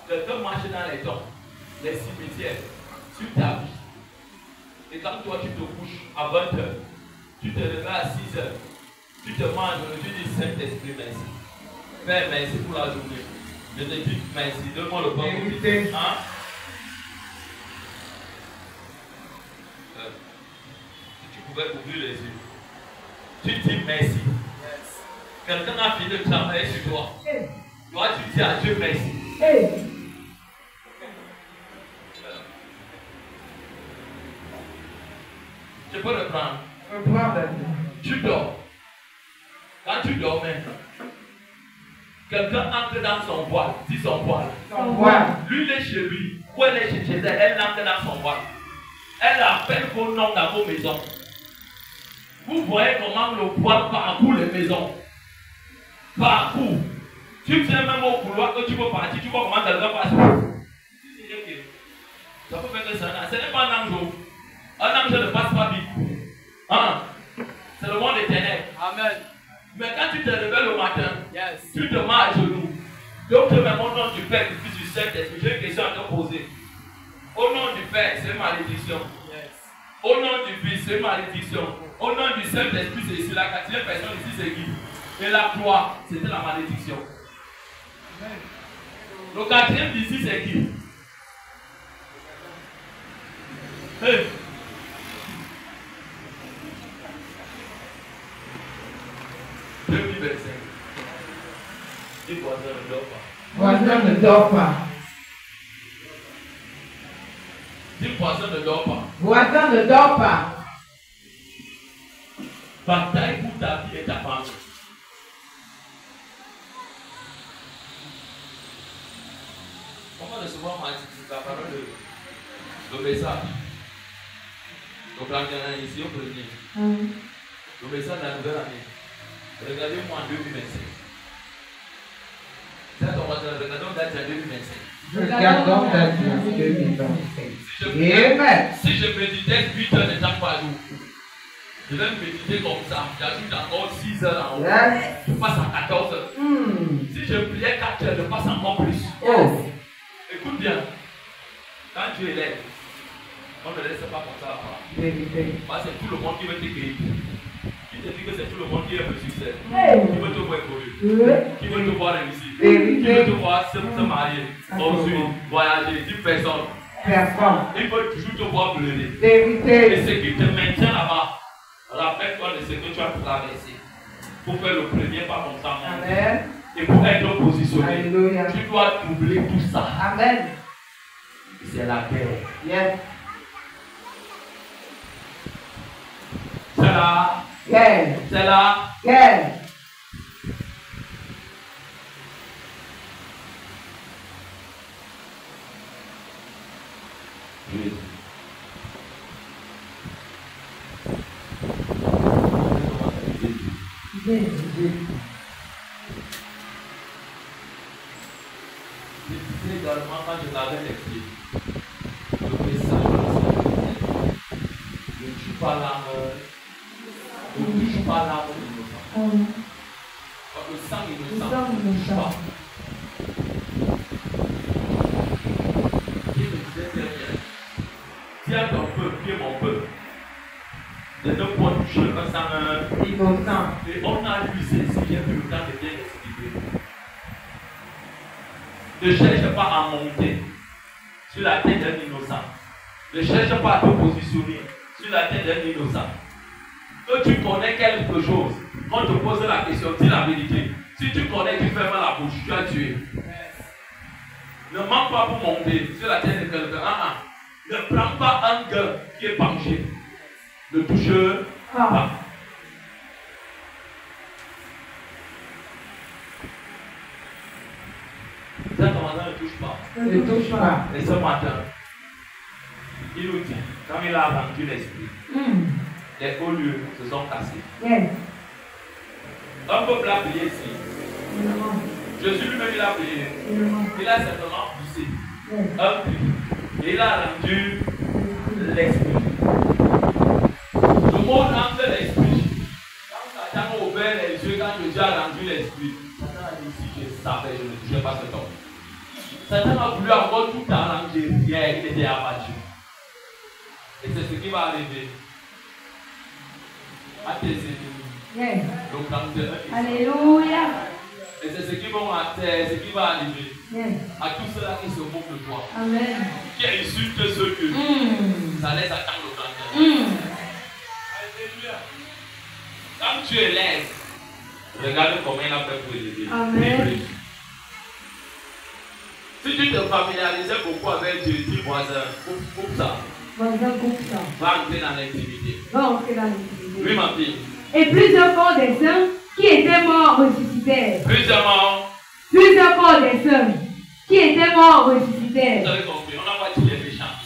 S1: Quelqu'un marche dans les tombes, les cimetières, sur ta vie. Et quand toi tu te couches à 20h, tu te réveilles à 6h, tu te manges, tu dis Saint-Esprit, merci. Père, merci pour la journée. Je te dis merci, donne-moi le pain. Hein? Si tu pouvais ouvrir les yeux, tu dis merci. Quelqu'un a fini de travailler sur toi. Toi, tu dis à Dieu merci. Je peux reprendre. Tu dors. Quand tu dors maintenant, quelqu'un entre dans son voile. Dis son voile. Lui, il est chez lui. Ou elle est chez elle. Elle entre dans son voile. Elle appelle vos noms dans vos maisons. Vous voyez comment le voile parcourt les maisons. Parcours. Tu viens même au couloir que tu veux partir. Tu vois comment quelqu'un passe. Ça peut faire que ça. Ce n'est pas un ange. Un ange ne passe pas vite. Hein? C'est le monde des ténèbres. Amen. Mais quand tu te réveilles le matin, tu te mets à genoux. Donc, je mets mon nom du Père, du Fils, du Saint-Esprit. J'ai une question à te poser. Au nom du Père, c'est une malédiction. Au nom du Fils, c'est une malédiction. Au nom du Saint-Esprit, c'est ici. La quatrième personne ici, c'est qui? Et la croix, c'était la malédiction. Le quatrième d'ici, c'est qui? Hey. 2025. Dis voisin ne dort pas.
S4: Voisin ne dort pas.
S1: Dis voisin ne dort pas.
S4: Voisin ne dort pas.
S1: Bataille pour ta vie et ta famille. Comment recevoir la parole de le message? Donc, là, ici, au premier. Le message de la nouvelle année. Regardez-moi en 2025. Regardons date en 2025.
S4: Regardons date en 2025.
S1: Si je méditais 8 heures de temps par jour, je vais méditer comme ça. J'ajoute encore 6 heures en haut. Je passe à 14 heures. Si je priais 4 heures, je passe encore plus. Écoute bien. Quand tu es lève, on ne laisse pas comme ça la parole. Parce que c'est tout le monde qui veut t'écrire. Qui te dit que c'est tout le monde qui aime le succès. Qui veut te voir évoluer. Qui veut te voir réussir. Qui veut te voir se marier, construire, voyager, 10 personnes. Il veut toujours te voir pleurer. Et ce qui te maintient là-bas, rappelle-toi de ce que tu as traversé. Pour faire le premier pas comme ça. Amen. Et pour être positionné, Alléluia. Tu dois doubler tout ça.
S3: Amen.
S1: C'est la guerre.
S3: Yes.
S1: C'est là.
S3: Yes.
S1: C'est là.
S3: Yes.
S1: Également quand je l'avais expliqué, le message ne tue pas l'âme, ne touche pas l'âme innocente. Le sang innocent ne touche pas. Dieu me disait très bien, dis à ton peuple qui est mon peuple, de ne pas toucher un sang innocent. Et on a lu ceci, il y a eu le temps de bien expliquer. Ne cherche pas à monter sur la tête d'un innocent. Ne cherche pas à te positionner sur la tête d'un innocent. Que tu connais quelque chose, quand on te pose la question, dis la vérité. Si tu connais, tu fermes la bouche, tu as tué. Ne manque pas pour monter sur la tête de quelqu'un. Ne prends pas un gars qui est penché. Ne touche pas. Ça, commandant ne touche pas.
S3: Ne touche pas.
S1: Et ce matin, il nous dit, quand il a rendu l'esprit, les hauts lieux se sont cassés.
S3: Yes.
S1: Un peuple a prié ici. Jésus lui-même, il a prié. Il a simplement poussé un cri. Et il a rendu l'esprit. Le monde entre l'esprit. Quand Satan a ouvert les yeux, quand Jésus a rendu l'esprit, Satan a dit, si je savais, je ne touchais pas cet homme. Satan a voulu encore tout arranger, hier, il était abattu. Et c'est ce qui va arriver à tes ennemis.
S3: Yes.
S1: Donc, dans le
S3: Alléluia.
S1: et c'est ce qui va arriver
S3: Yes.
S1: à tous ceux-là qui se moquent de toi.
S3: Amen.
S1: Qui insultent ceux que ça laisse attendre le temps. Alléluia. Quand tu es l'aise, regarde combien il a fait pour élever.
S3: Amen.
S1: Si tu te familiarisais beaucoup avec Dieu, dis voisin, coupe ça.
S3: Voisin, coupe ça.
S1: Va entrer dans l'intimité.
S3: Va entrer dans l'intimité.
S1: Oui, ma fille.
S3: Et plusieurs corps des saints qui étaient morts ressuscitèrent.
S1: Plusieurs
S3: corps des saints qui étaient morts ressuscitèrent.
S1: Vous avez compris, on a voici les méchants.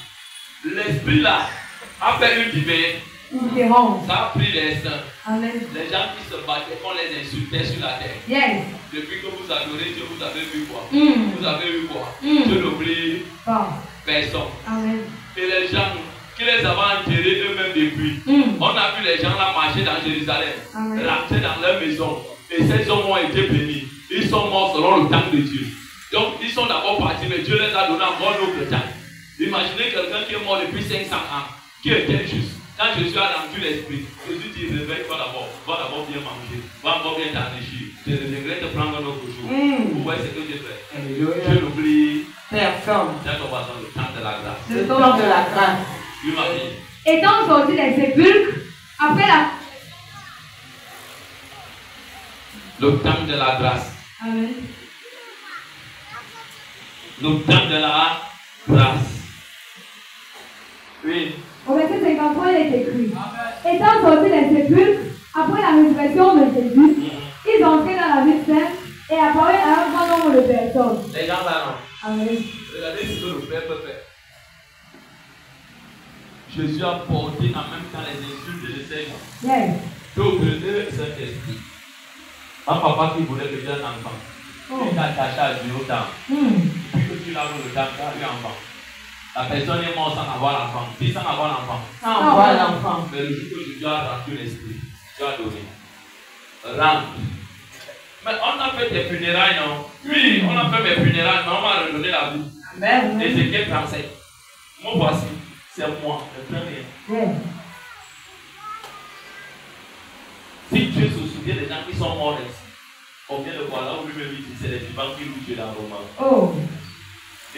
S1: L'esprit là a fait une
S3: différence.
S1: Ça a pris les saints.
S3: Amen.
S1: Les gens qui se battaient, qu'on les insultait sur la terre.
S3: Yes.
S1: Depuis que vous adorez Dieu, vous avez vu quoi?
S3: Mm.
S1: Vous avez vu quoi? Je n'oublie personne.
S3: Amen.
S1: Et les gens qui les avaient enterrés eux-mêmes depuis, on a vu les gens là marcher dans Jérusalem, rentrer dans leur maison. Et ces hommes ont été bénis. Ils sont morts selon le temps de Dieu. Donc ils sont d'abord partis, mais Dieu les a donné encore un autre temps. Imaginez quelqu'un qui est mort depuis 500 ans, qui était juste. Quand Jésus a rendu l'esprit, Jésus dit, réveille-toi d'abord, va d'abord bien manger, va encore bien t'enrichir. Je regrette de prendre un autre jour. Vous voyez ce que j'ai fait? Je n'oublie personne. C'est le temps de la grâce.
S3: Le temps de la grâce.
S1: Oui, ma fille.
S3: Étant sortis des sépulcres, après
S1: le temps de la grâce.
S3: Amen.
S1: Le temps de la grâce. Oui.
S3: Au verset 53, il est écrit. Étant sortis des sépulcres, après la résurrection de Jésus, ils entraient dans la ville sainte Et apparu à un grand nombre de personnes.
S1: Les gens là, non.
S3: Amen.
S1: Regardez ce que le Père peut faire. Jésus a porté en même temps les insultes de ses gens.
S3: Yes.
S1: Donc, le Saint-Esprit. Un papa qui voulait devenir un enfant. Il t'a attaché à Dieu au temps. Puis que tu l'as le temps, tu as eu un enfant. La personne est morte sans avoir l'enfant. Dis sans avoir l'enfant.
S2: Sans avoir l'enfant.
S1: Mais le jour que Dieu a rendu l'esprit, Dieu a donné. Rentre. Mais on a fait des funérailles, non? Oui, on a fait mes funérailles, mais on m'a redonné la vie.
S2: Amen.
S1: Ézéchiel 37. Moi voici, c'est moi, le premier.
S3: Yes.
S1: Si Dieu se souvient des gens qui sont morts ici, on vient de voir là où lui-même dit c'est les vivants qui louent Dieu dans le moment.
S3: Oh.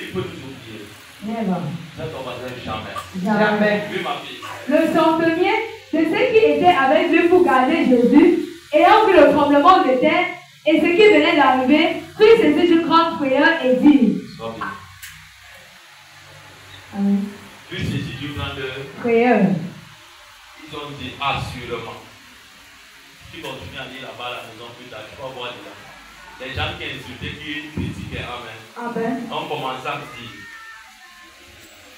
S1: Il peut nous oublier.
S3: Never.
S1: Ça, on va dire jamais.
S3: Jamais.
S1: Oui, ma fille.
S3: Le centenier de ceux qui étaient avec lui pour garder Jésus, ayant vu le tremblement de terre et ce qui venait d'arriver, prit saisi d'une grande frayeur et dit.
S1: Sois bien.
S3: Amen.
S1: Puis saisi d'une grande
S3: Frayeur.
S1: ils ont dit assurément. Qui continue à lire là-bas à la maison plus tard, tu vas voir là. Les gens qui insultaient, qui critiquaient, amen.
S3: Amen.
S1: On commence à dire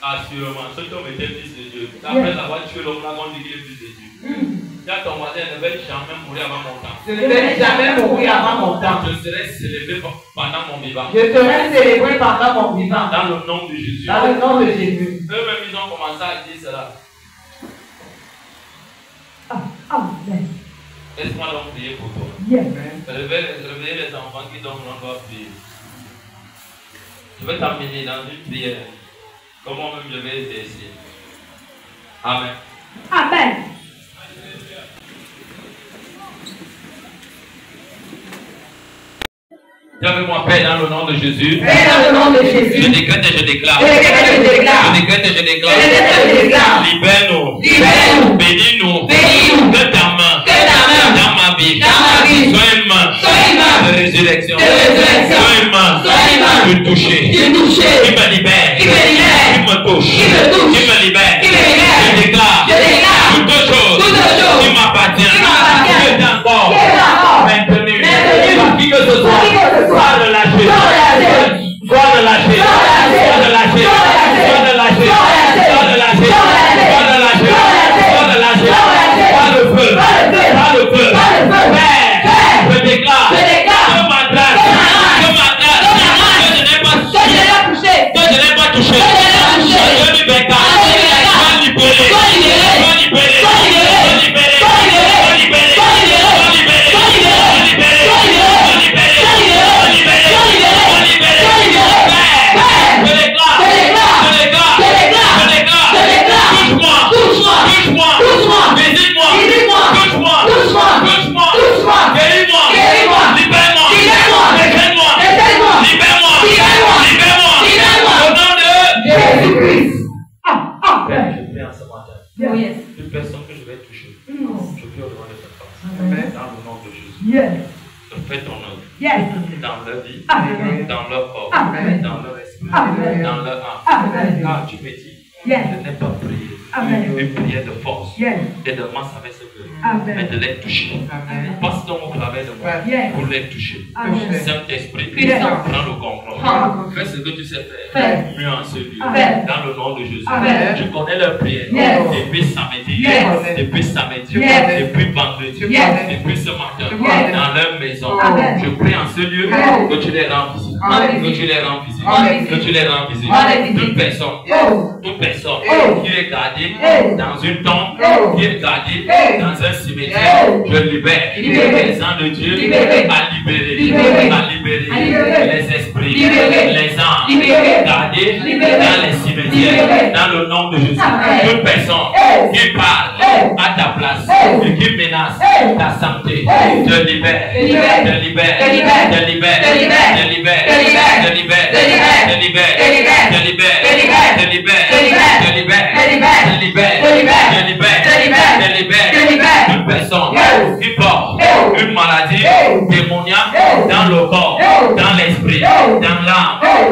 S1: assurément, ceux qui ont été fils de Dieu. Après avoir tué l'homme là, on dit qu'il est fils de Dieu. Il y a ton voisin, ne vais jamais mourir avant mon temps.
S2: Je ne vais jamais mourir avant mon temps.
S1: Je serai célébré pendant mon vivant.
S2: Je serai célébré pendant mon vivant.
S1: Dans le nom de Jésus.
S2: Dans le nom de Jésus.
S1: Eux-mêmes, ils ont commencé à dire cela.
S3: Amen.
S1: Laisse-moi donc prier pour toi.
S3: Yes.
S1: Réveillez les enfants qui dorment, on doit prier. Je vais t'amener dans une prière. Comme moi-même je vais essayer. Amen.
S3: Amen.
S1: Dis avec moi, Père, dans le nom de Jésus.
S2: Père, dans le nom de Jésus.
S1: Je décrète et je déclare.
S2: Je décrète et je déclare.
S1: Je décrète et je déclare.
S2: Je décrète et je déclare.
S1: Libère-nous.
S2: Libère-nous.
S1: Bénis-nous.
S2: Bénis-nous.
S1: Que ta main.
S2: Que ta main.
S1: Dans ma vie.
S2: Dans ma vie.
S1: Sois une main.
S2: Sois une main.
S1: De résurrection.
S2: De résurrection.
S1: Sois une main.
S2: Sois une main.
S1: De toucher.
S2: De toucher.
S1: Qui me libère.
S2: Qui me libère.
S1: Qui me touche.
S2: Qui me touche.
S1: Qui me libère.
S2: Qui me libère.
S1: Je déclare.
S2: Je déclare.
S1: Toutes choses.
S2: Toutes choses.
S1: Qui m'appartient.
S2: Qui m'appartient.
S1: Qui est encore.
S2: Qui est encore.
S1: Maintenu.
S2: Maintenu.
S1: Par qui que ce soit.
S2: Par qui que ce soit.
S1: Soit relâché.
S2: Soit relâché.
S1: Soit relâché. Soit relâché. Soit relâché. Soit relâché. Soit relâché. Soit relâché. Pas le feu. Pas le feu. Père, je déclare. Que ma grâce. Que ma grâce. Que je n'ai pas touché. Que je n'ai pas touché. Je libère. Sois libéré. Sois libéré. Sois libéré. Sois libéré. Sois libéré. Sois libéré. Sois libéré. Sois libéré. Sois libéré. Sois libéré. Je déclare. Je déclare. Touche-moi. Visite-moi. Touche-moi. Guéris-moi. Libère-moi. Déchaîne-moi. Libère-moi. Au nom de
S2: Jésus-Christ.
S1: Père, je prie en ce matin.
S2: Oh yes.
S1: Toute personne que je vais toucher, je prie au devant de ta face.
S2: Amen.
S1: Dans le nom de Jésus.
S3: Yes.
S1: Fais ton œuvre.
S3: Yes.
S1: Dans leur vie,
S3: Amen.
S1: dans leur corps,
S3: Amen.
S1: dans leur esprit,
S3: Amen.
S1: dans leur âme.
S3: Amen.
S1: Ah, tu me dis,
S3: Yes.
S1: je n'ai pas prié.
S3: Amen.
S1: Une prière de force.
S3: Yes.
S1: Et de masse avec ce cœur.
S3: Amen.
S1: Mais de les toucher.
S2: Amen.
S1: Passe donc au travers de moi
S3: Yes.
S1: pour les toucher.
S3: Amen.
S1: Saint-Esprit,
S2: Puissant.
S1: prends le contrôle.
S2: Prends.
S1: Fais ce que tu sais faire.
S2: Fais.
S1: Mieux en ce lieu.
S3: Amen.
S1: Dans le nom de Jésus.
S3: Amen.
S1: Je connais leur prière.
S3: Yes.
S1: Depuis samedi.
S3: Yes.
S1: Depuis samedi.
S3: Yes.
S1: Depuis vendredi.
S3: Yes.
S1: Depuis ce matin.
S3: Yes.
S1: Dans leur maison.
S3: Amen.
S1: Je prie en ce lieu
S3: Yes.
S1: que tu les rends visite.
S2: Amen.
S1: Que tu les rends visite.
S2: Amen.
S1: Que tu les rends visite.
S2: Amen.
S1: Toute personne.
S3: Oh.
S1: Toute personne
S3: Oh.
S1: qui est gardée
S3: Oh.
S1: dans une tombe,
S3: Oh.
S1: qui est gardée
S3: Oh.
S1: dans un cimetière,
S3: Oh.
S1: je libère
S3: Libéré.
S1: les anges de Dieu
S3: Libéré.
S1: à libérer,
S3: Libéré.
S1: à libérer
S3: À libérer.
S1: les esprits,
S3: Libéré.
S1: les anges
S3: Libéré.
S1: gardés
S3: Libéré.
S1: dans les cimetières,
S3: Libéré.
S1: dans le nom de Jésus.
S3: Amen.
S1: Toute personne
S3: Oh.
S1: qui parle
S3: Oh.
S1: à ta place
S3: Oh.
S1: et qui menace
S3: Oh.
S1: ta santé,
S3: Oh.
S1: te libère,
S3: Te libère.
S1: te libère,
S3: Te libère.
S1: te libère,
S3: Te libère.
S1: te libère,
S3: Te libère.
S1: te libère,
S3: Te libère.
S1: te libère,
S3: Te libère.
S1: te libère,
S3: Te libère.
S1: te libère,
S3: Te libère.
S1: te libère,
S3: Te libère.
S1: te libère,
S3: Te libère.
S1: te libère,
S3: Te libère.
S1: te libère,
S3: Te libère.
S1: une personne
S3: Yes.
S1: qui porte
S3: Yes.
S1: une maladie
S3: Yes.
S1: démoniaque
S3: Yes.
S1: dans le corps,
S3: Yes.
S1: dans l'esprit,
S3: Yes.
S1: dans l'âme,
S3: Yes.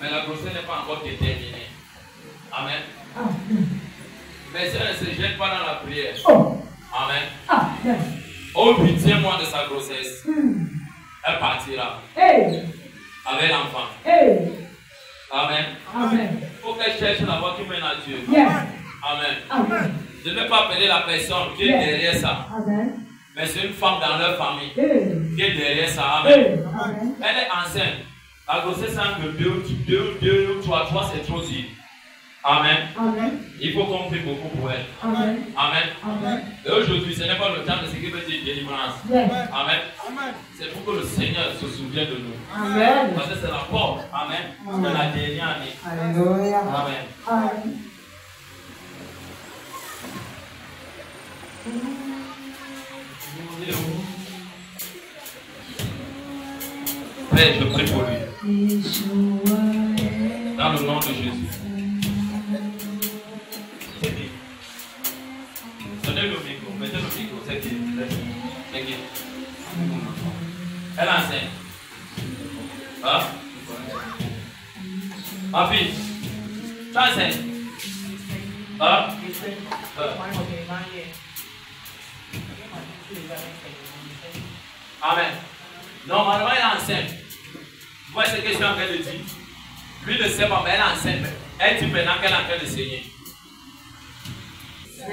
S1: Mais la grossesse n'est pas encore déterminée. Amen. Mais si elle ne se jette pas dans la prière. Amen. Au 8e mois de sa grossesse, elle partira avec l'enfant. Amen. Il faut qu'elle cherche la voie qui mène à Dieu. Amen. Je ne vais pas appeler la personne qui est derrière ça. Mais c'est une femme dans leur famille qui est derrière ça. Amen. Elle est enceinte. La grossesse c'est entre 2 ou 3 c'est trop dit. Amen. Il faut qu'on prie beaucoup pour elle. Amen. Et aujourd'hui, ce n'est pas le temps de ce qui veut dire délivrance. Amen. C'est pour que le Seigneur se souvienne de nous. Parce que c'est la porte. Amen. De la dernière année.
S3: Alléluia.
S1: Amen. Père, je prie pour lui. Dans le nom de Jésus. Donnez le micro, mettez le micro, c'est qui? Elle enseigne. Hein? Ma fille, tu enseignes? Hein? Amen. Normalement, elle enseigne. Vous voyez ce que je suis en train de dire? Lui ne sait pas, mais elle enseigne. Elle dit maintenant qu'elle est en train de saigner.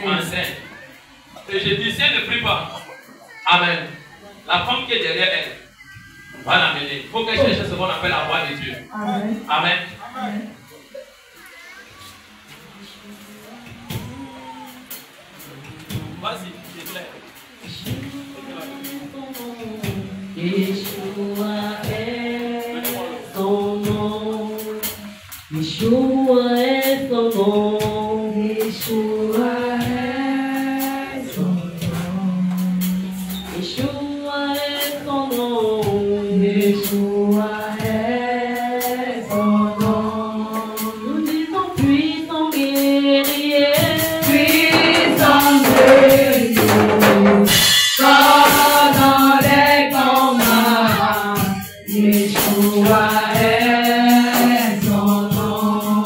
S1: Enseigne. Et je dis, si elle ne prie pas, amen, la femme qui est derrière elle va l'amener. Il faut qu'elle cherche ce qu'on appelle la voix de Dieu. Amen. Amen. Vas-y, c'est clair.
S5: Yeshua est son nom. Yeshua est son nom. Yeshua est son nom. Yeshua est son nom. Yeshua est son nom. Nous disons puissant guerrier. Puissant guerrier. Dans les combats, Yeshua est son nom.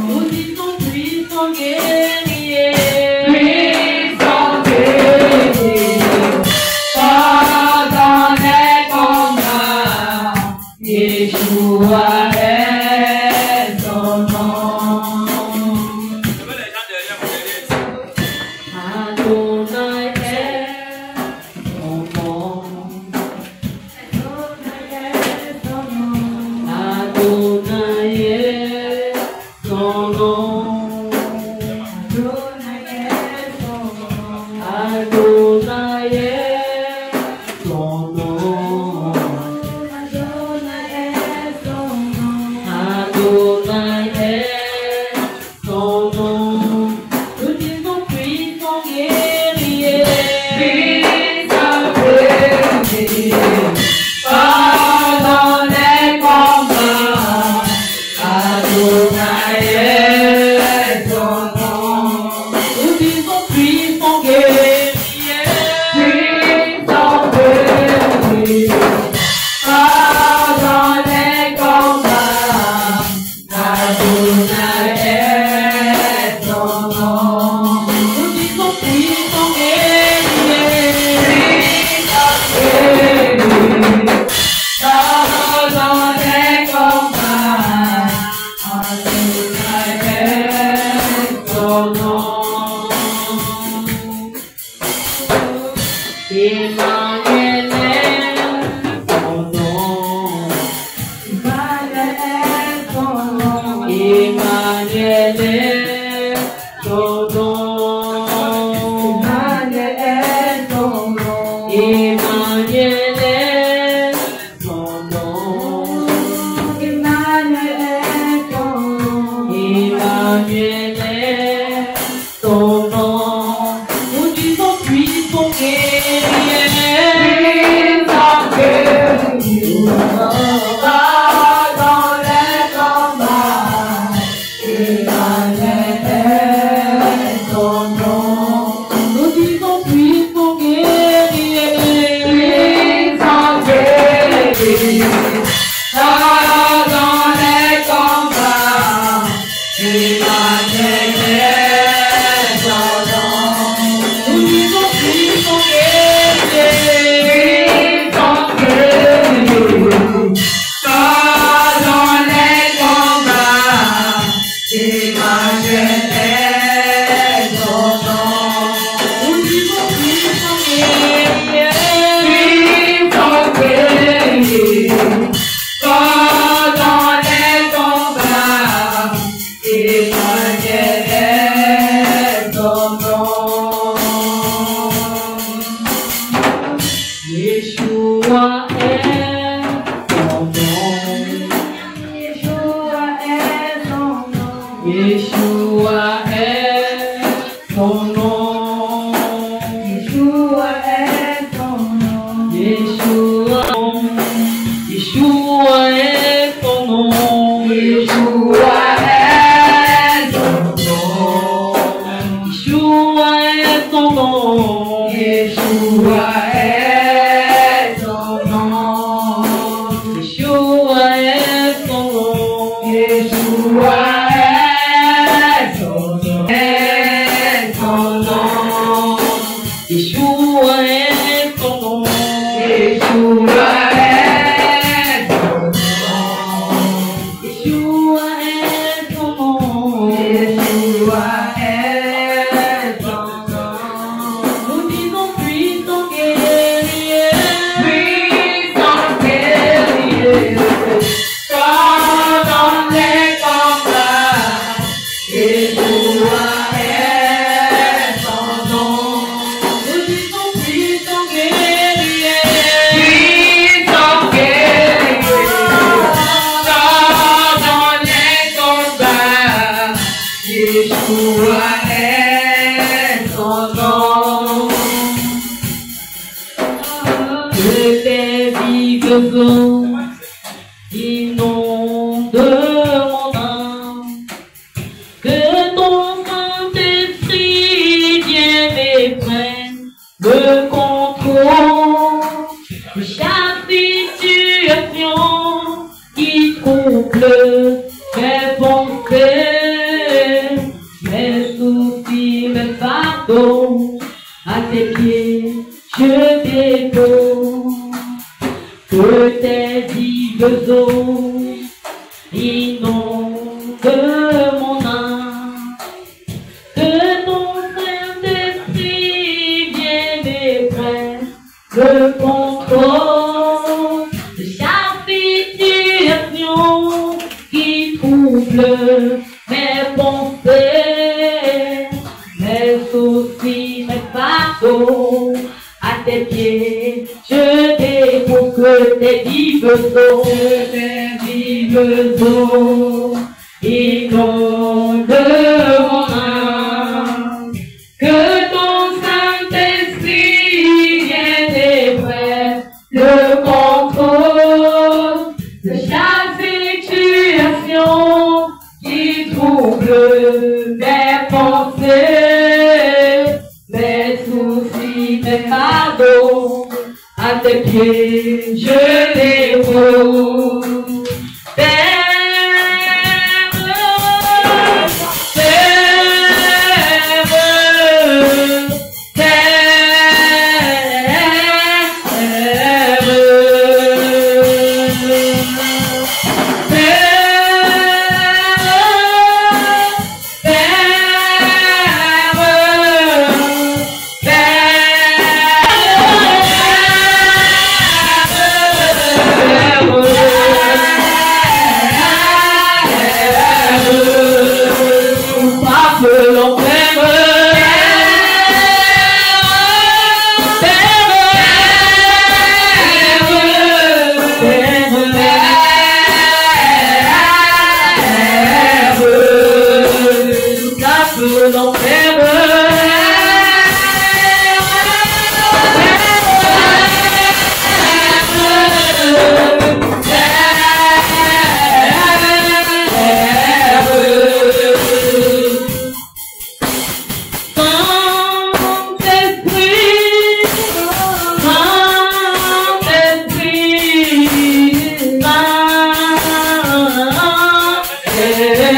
S5: Nous disons puissant guerrier. Puissant guerrier. Dans les combats, Yeshua est son nom.
S1: Je veux les gens derrière vous derrière.
S5: Adonai est son nom. Adonai est son nom. Adonai est son nom. Adonai est son nom. Adonai est son nom. Adonai est son nom. Nous disons puissant guerrier. Puissant guerrier. Dans les combats, Adonai est son nom. Nous disons puissant guerrier. Puissant guerrier. Dans les combats, Adonai est son nom. Nous disons puissant guerrier. Puissant guerrier. Dans les combats, Adonai est son nom. Emmanuel est son nom. Emmanuel est son nom. Emmanuel est son nom. Emmanuel est son nom. Emmanuel est son nom. Emmanuel est son nom. Emmanuel est son nom. Nous disons puissant guerrier. Puissant guerrier. Dans les combats, Emmanuel est son nom. Nous disons puissant guerrier. Puissant guerrier. Dans les combats,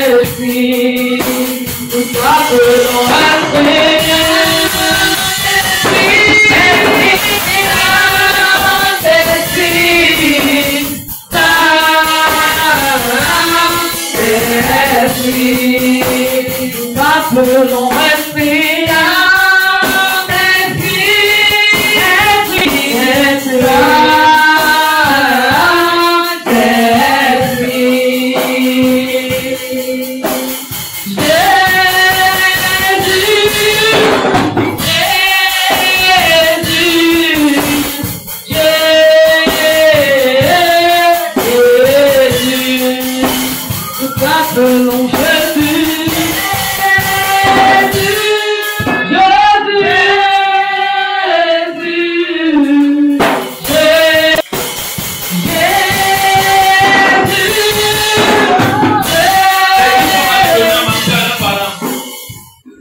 S5: Saint-Esprit, nous t'appelons Esprit. Nous t'appelons Esprit, appelons Jésus,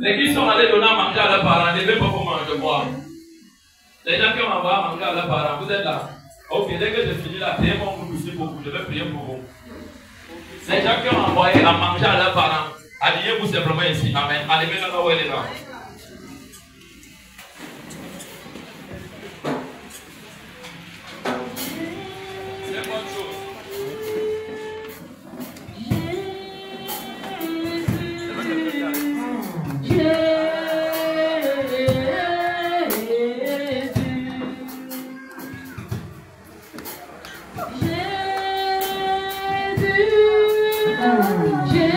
S1: Les qui sont allés donner à manger à leurs parents, ne veulent pas pour manger boire. Les gens qui ont envoyé à manger à leurs parents, vous êtes là. Ok, dès que je finis là, priez pour vous, je vais prier pour vous. Les gens qui ont envoyé à manger à leurs parents, alignez-vous simplement ici. Amen. Allez, maintenant où elle est là. C'est bonne chose.
S5: Jésus,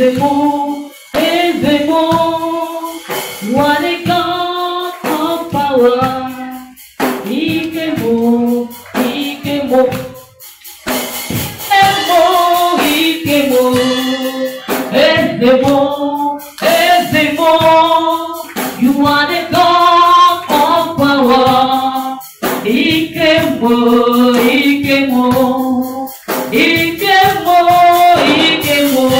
S5: Ezemo, Ezemo, what a God of power. Ikemo, Ikemo, Emo, Ikemo, Ezemo, Ezemo, you are the God of power. Ikemo, Ikemo, Ikemo, Ikemo,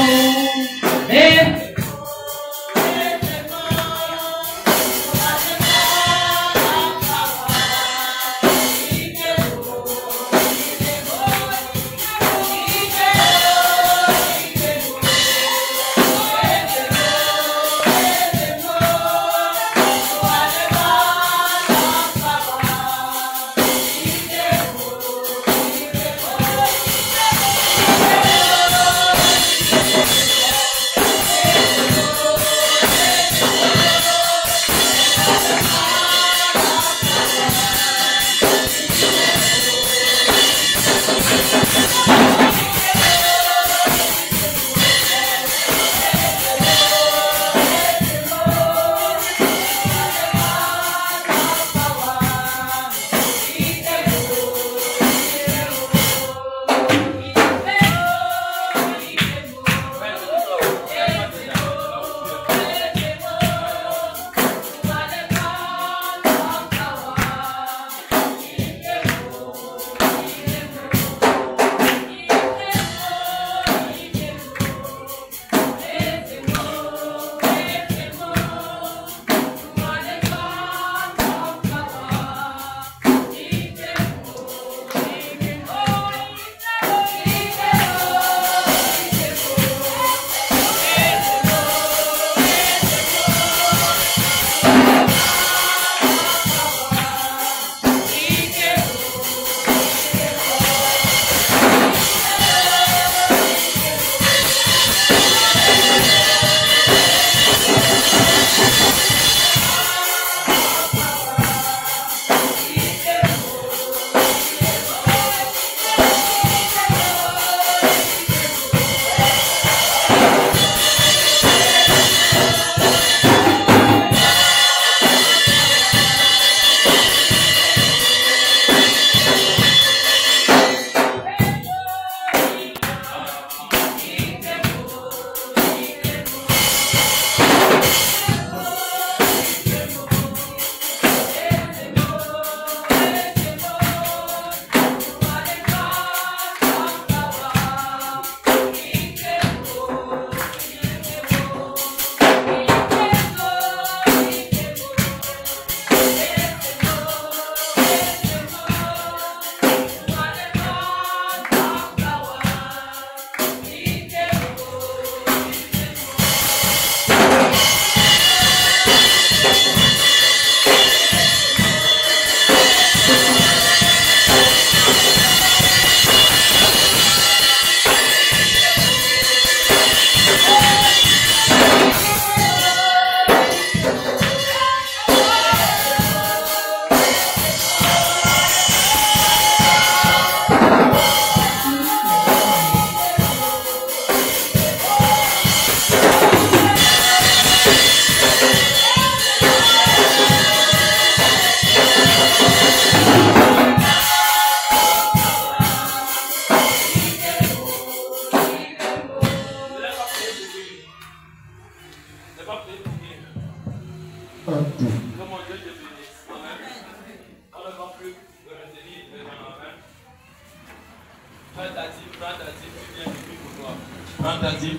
S1: Prends ta dîme.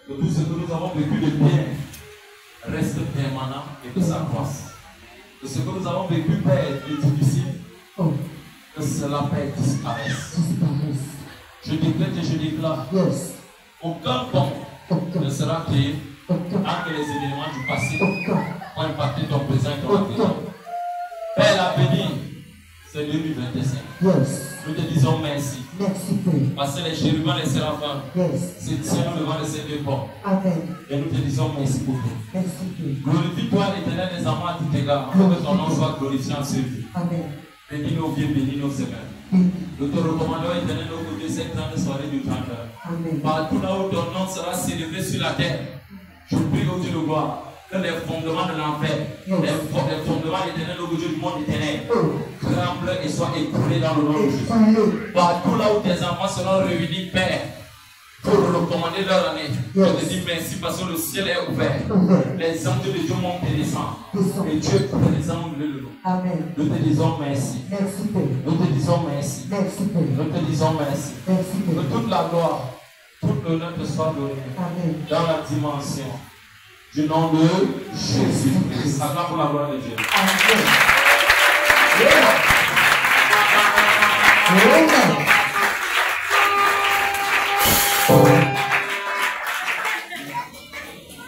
S1: Que tout ce que nous avons vécu de bien reste permanent et que ça croisse. Que ce que nous avons vécu, Père, de difficile, que cela, Père, disparaisse. Je décrète et je déclare. Aucun pont ne sera créé tant que les événements du passé vont impacter ton présent et ton avenir. Père, l'avenir, c'est 2025. Nous te disons merci. Parce que les chérubins, les séraphins, c'est nous devant le Seigneur. Et nous te disons merci pour tout. Glorifie-toi, l'Éternel des amants à tout égard, afin que ton nom soit glorifié en ce lieu. Bénis nos vieux, bénis nos semaines. Nous te recommandons, Éternel, nos côtés, cette grande soirée du 30. Partout là où ton nom sera célébré sur la terre. Je prie au Dieu de gloire que les fondements de l'enfer, les fondements éternels au Dieu du monde éternel, tremblent et soient écoulés dans le nom de Jésus. Partout là où tes enfants seront réunis, Père, pour recommander leur année, je te dis merci parce que le ciel est ouvert. Les anges de Dieu montent et descendent. Et Dieu est présent au milieu de nous.
S6: Amen.
S1: Nous te disons merci.
S6: Merci, Père.
S1: Nous te disons merci.
S6: Merci, Père.
S1: Nous te disons merci.
S6: Merci,
S1: Que
S6: Père.
S1: toute la gloire, toute l'honneur te soit donné
S6: Amen.
S1: dans la dimension du nom de Jésus-Christ. Acclame pour la gloire de Dieu.
S6: Amen. Amen.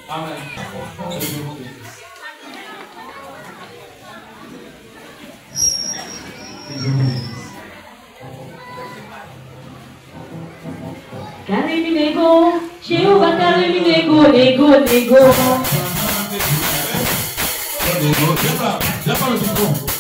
S1: Amen.
S5: Kariminego, Jehovah Kariminego, nego.
S1: Viens par le micro.